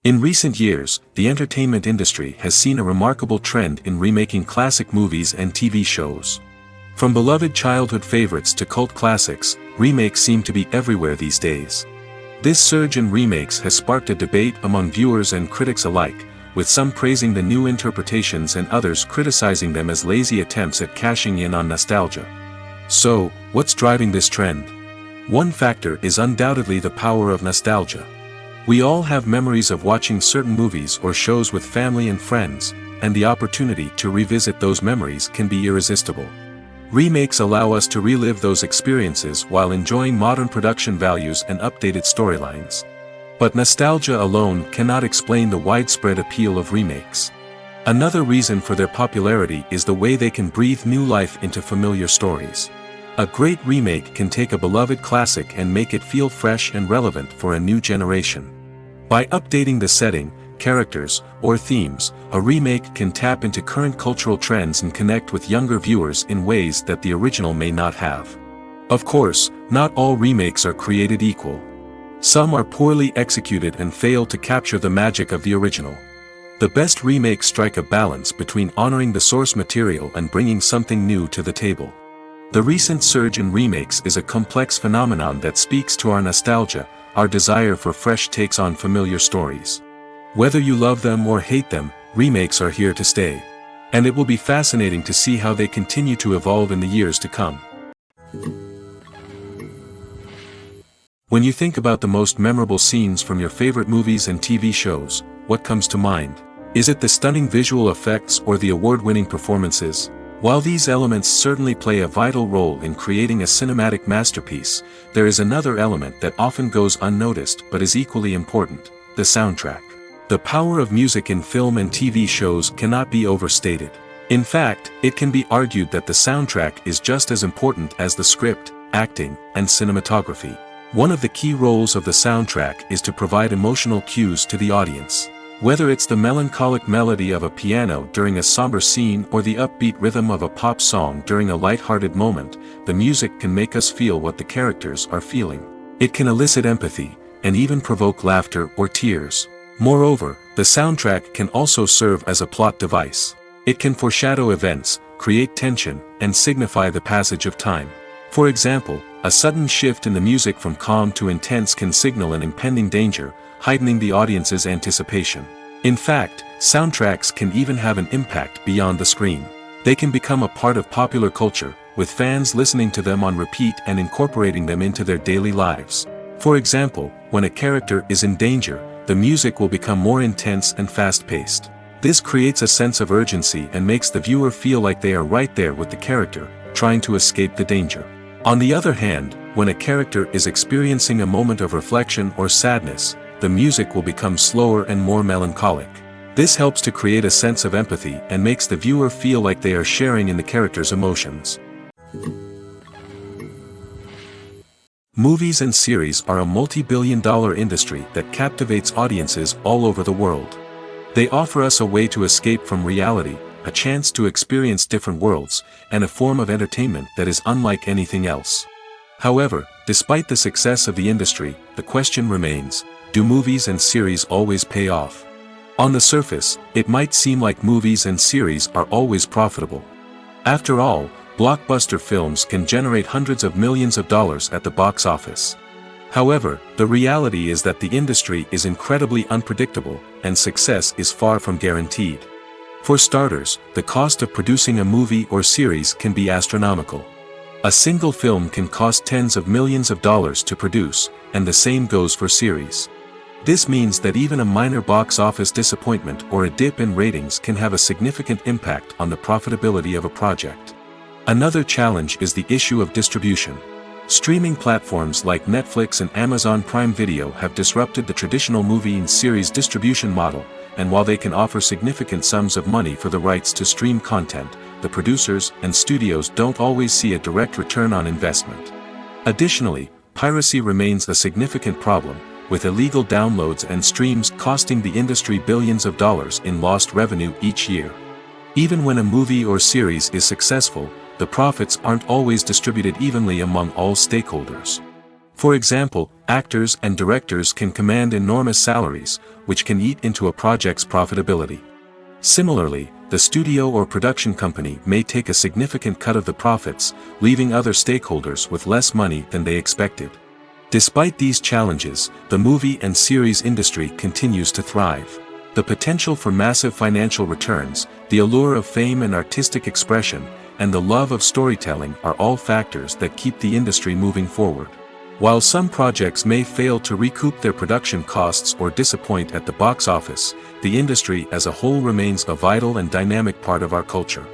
In recent years, the entertainment industry has seen a remarkable trend in remaking classic movies and TV shows. From beloved childhood favorites to cult classics, remakes seem to be everywhere these days. This surge in remakes has sparked a debate among viewers and critics alike, with some praising the new interpretations and others criticizing them as lazy attempts at cashing in on nostalgia. So, what's driving this trend? One factor is undoubtedly the power of nostalgia. We all have memories of watching certain movies or shows with family and friends, and the opportunity to revisit those memories can be irresistible. Remakes allow us to relive those experiences while enjoying modern production values and updated storylines. But nostalgia alone cannot explain the widespread appeal of remakes. Another reason for their popularity is the way they can breathe new life into familiar stories. A great remake can take a beloved classic and make it feel fresh and relevant for a new generation. By updating the setting, characters, or themes, a remake can tap into current cultural trends and connect with younger viewers in ways that the original may not have. Of course, not all remakes are created equal. Some are poorly executed and fail to capture the magic of the original. The best remakes strike a balance between honoring the source material and bringing something new to the table. The recent surge in remakes is a complex phenomenon that speaks to our nostalgia, our desire for fresh takes on familiar stories. Whether you love them or hate them, remakes are here to stay. And it will be fascinating to see how they continue to evolve in the years to come. When you think about the most memorable scenes from your favorite movies and TV shows, what comes to mind? Is it the stunning visual effects or the award-winning performances? While these elements certainly play a vital role in creating a cinematic masterpiece, there is another element that often goes unnoticed but is equally important: the soundtrack. The power of music in film and TV shows cannot be overstated. In fact, it can be argued that the soundtrack is just as important as the script, acting, and cinematography. One of the key roles of the soundtrack is to provide emotional cues to the audience. Whether it's the melancholic melody of a piano during a somber scene or the upbeat rhythm of a pop song during a light-hearted moment, the music can make us feel what the characters are feeling. It can elicit empathy, and even provoke laughter or tears. Moreover, the soundtrack can also serve as a plot device. It can foreshadow events, create tension, and signify the passage of time. For example, a sudden shift in the music from calm to intense can signal an impending danger, heightening the audience's anticipation. In fact, soundtracks can even have an impact beyond the screen. They can become a part of popular culture, with fans listening to them on repeat and incorporating them into their daily lives. For example, when a character is in danger, the music will become more intense and fast-paced. This creates a sense of urgency and makes the viewer feel like they are right there with the character, trying to escape the danger. On the other hand, when a character is experiencing a moment of reflection or sadness, the music will become slower and more melancholic. This helps to create a sense of empathy and makes the viewer feel like they are sharing in the character's emotions. Movies and series are a multi-billion-dollar industry that captivates audiences all over the world. They offer us a way to escape from reality, a chance to experience different worlds, and a form of entertainment that is unlike anything else. However, despite the success of the industry, the question remains: do movies and series always pay off? On the surface, it might seem like movies and series are always profitable. After all, blockbuster films can generate hundreds of millions of dollars at the box office. However, the reality is that the industry is incredibly unpredictable, and success is far from guaranteed. For starters, the cost of producing a movie or series can be astronomical. A single film can cost tens of millions of dollars to produce, and the same goes for series. This means that even a minor box office disappointment or a dip in ratings can have a significant impact on the profitability of a project. Another challenge is the issue of distribution. Streaming platforms like Netflix and Amazon Prime Video have disrupted the traditional movie and series distribution model, and while they can offer significant sums of money for the rights to stream content, the producers and studios don't always see a direct return on investment. Additionally, piracy remains a significant problem, with illegal downloads and streams costing the industry billions of dollars in lost revenue each year. Even when a movie or series is successful, the profits aren't always distributed evenly among all stakeholders. For example, actors and directors can command enormous salaries, which can eat into a project's profitability. Similarly, the studio or production company may take a significant cut of the profits, leaving other stakeholders with less money than they expected. Despite these challenges, the movie and series industry continues to thrive. The potential for massive financial returns, the allure of fame and artistic expression, and the love of storytelling are all factors that keep the industry moving forward. While some projects may fail to recoup their production costs or disappoint at the box office, the industry as a whole remains a vital and dynamic part of our culture.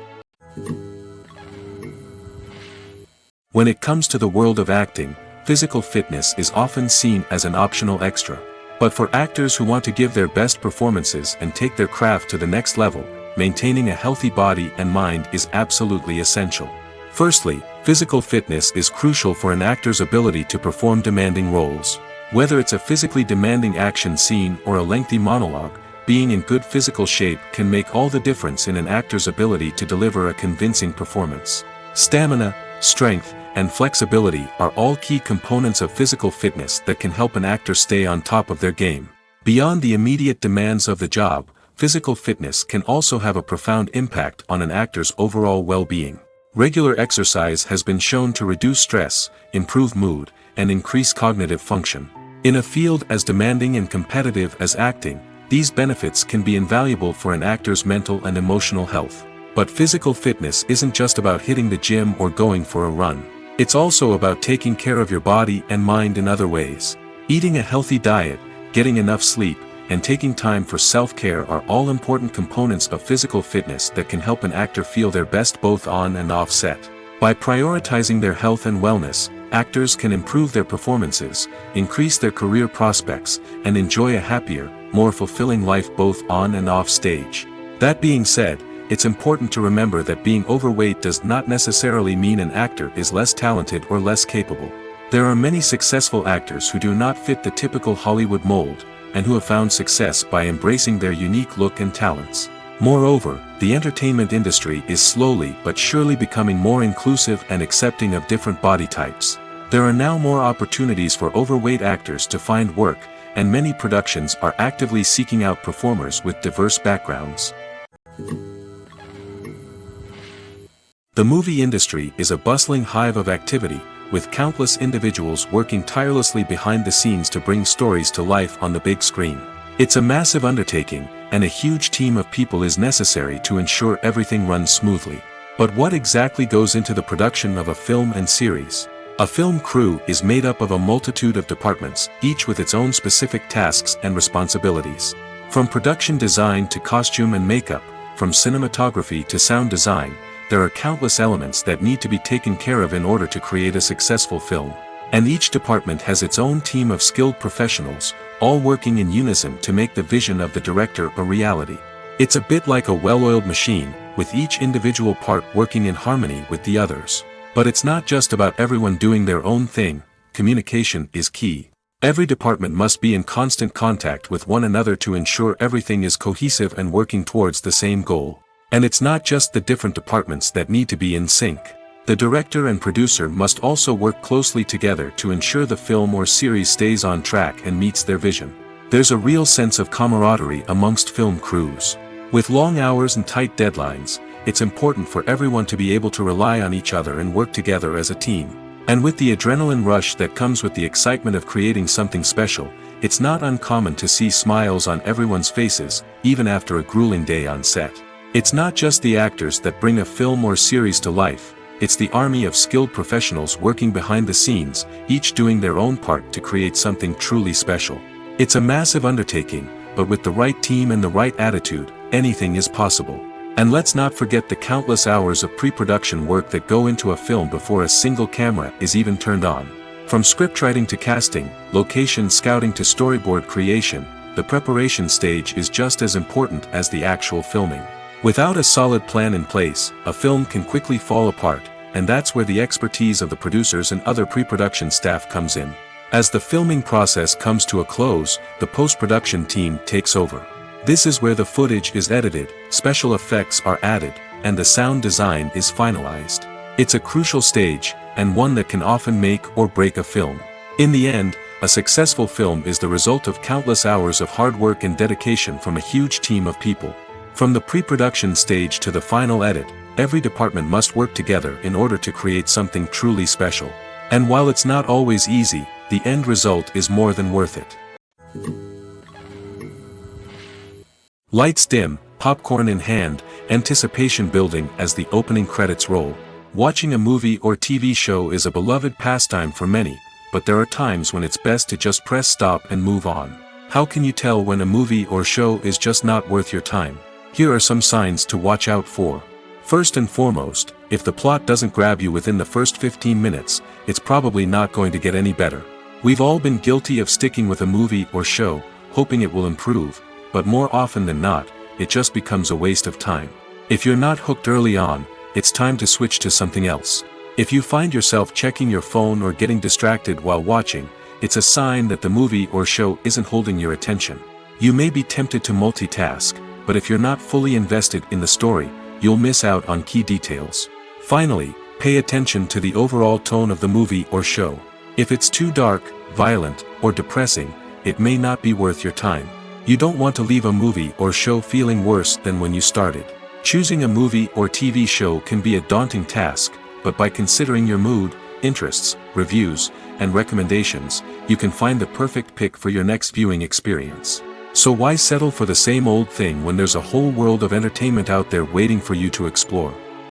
When it comes to the world of acting, physical fitness is often seen as an optional extra. But for actors who want to give their best performances and take their craft to the next level, maintaining a healthy body and mind is absolutely essential. Firstly, physical fitness is crucial for an actor's ability to perform demanding roles. Whether it's a physically demanding action scene or a lengthy monologue, being in good physical shape can make all the difference in an actor's ability to deliver a convincing performance. Stamina, strength, and flexibility are all key components of physical fitness that can help an actor stay on top of their game. Beyond the immediate demands of the job, physical fitness can also have a profound impact on an actor's overall well-being. Regular exercise has been shown to reduce stress, improve mood, and increase cognitive function. In a field as demanding and competitive as acting, these benefits can be invaluable for an actor's mental and emotional health. But physical fitness isn't just about hitting the gym or going for a run. It's also about taking care of your body and mind in other ways. Eating a healthy diet, getting enough sleep, and taking time for self-care are all important components of physical fitness that can help an actor feel their best both on and off set. By prioritizing their health and wellness, actors can improve their performances, increase their career prospects, and enjoy a happier, more fulfilling life both on and off stage. That being said, it's important to remember that being overweight does not necessarily mean an actor is less talented or less capable. There are many successful actors who do not fit the typical Hollywood mold, and who have found success by embracing their unique look and talents. Moreover, the entertainment industry is slowly but surely becoming more inclusive and accepting of different body types. There are now more opportunities for overweight actors to find work, and many productions are actively seeking out performers with diverse backgrounds. The movie industry is a bustling hive of activity, with countless individuals working tirelessly behind the scenes to bring stories to life on the big screen. It's a massive undertaking, and a huge team of people is necessary to ensure everything runs smoothly. But what exactly goes into the production of a film and series? A film crew is made up of a multitude of departments, each with its own specific tasks and responsibilities. From production design to costume and makeup, from cinematography to sound design, there are countless elements that need to be taken care of in order to create a successful film. And each department has its own team of skilled professionals, all working in unison to make the vision of the director a reality. It's a bit like a well-oiled machine, with each individual part working in harmony with the others. But it's not just about everyone doing their own thing. Communication is key. Every department must be in constant contact with one another to ensure everything is cohesive and working towards the same goal. And it's not just the different departments that need to be in sync. The director and producer must also work closely together to ensure the film or series stays on track and meets their vision. There's a real sense of camaraderie amongst film crews. With long hours and tight deadlines, it's important for everyone to be able to rely on each other and work together as a team. And with the adrenaline rush that comes with the excitement of creating something special, it's not uncommon to see smiles on everyone's faces, even after a grueling day on set. It's not just the actors that bring a film or series to life, it's the army of skilled professionals working behind the scenes, each doing their own part to create something truly special. It's a massive undertaking, but with the right team and the right attitude, anything is possible. And let's not forget the countless hours of pre-production work that go into a film before a single camera is even turned on. From scriptwriting to casting, location scouting to storyboard creation, the preparation stage is just as important as the actual filming. Without a solid plan in place, a film can quickly fall apart, and that's where the expertise of the producers and other pre-production staff comes in. As the filming process comes to a close, the post-production team takes over. This is where the footage is edited, special effects are added, and the sound design is finalized. It's a crucial stage, and one that can often make or break a film. In the end, a successful film is the result of countless hours of hard work and dedication from a huge team of people. From the pre-production stage to the final edit, every department must work together in order to create something truly special. And while it's not always easy, the end result is more than worth it. Lights dim, popcorn in hand, anticipation building as the opening credits roll. Watching a movie or TV show is a beloved pastime for many, but there are times when it's best to just press stop and move on. How can you tell when a movie or show is just not worth your time? Here are some signs to watch out for. First and foremost, if the plot doesn't grab you within the first 15 minutes, it's probably not going to get any better. We've all been guilty of sticking with a movie or show, hoping it will improve, but more often than not, it just becomes a waste of time. If you're not hooked early on, it's time to switch to something else. If you find yourself checking your phone or getting distracted while watching, it's a sign that the movie or show isn't holding your attention. You may be tempted to multitask, but if you're not fully invested in the story, you'll miss out on key details. Finally, pay attention to the overall tone of the movie or show. If it's too dark, violent, or depressing, it may not be worth your time. You don't want to leave a movie or show feeling worse than when you started. Choosing a movie or TV show can be a daunting task, but by considering your mood, interests, reviews, and recommendations, you can find the perfect pick for your next viewing experience. So why settle for the same old thing when there's a whole world of entertainment out there waiting for you to explore?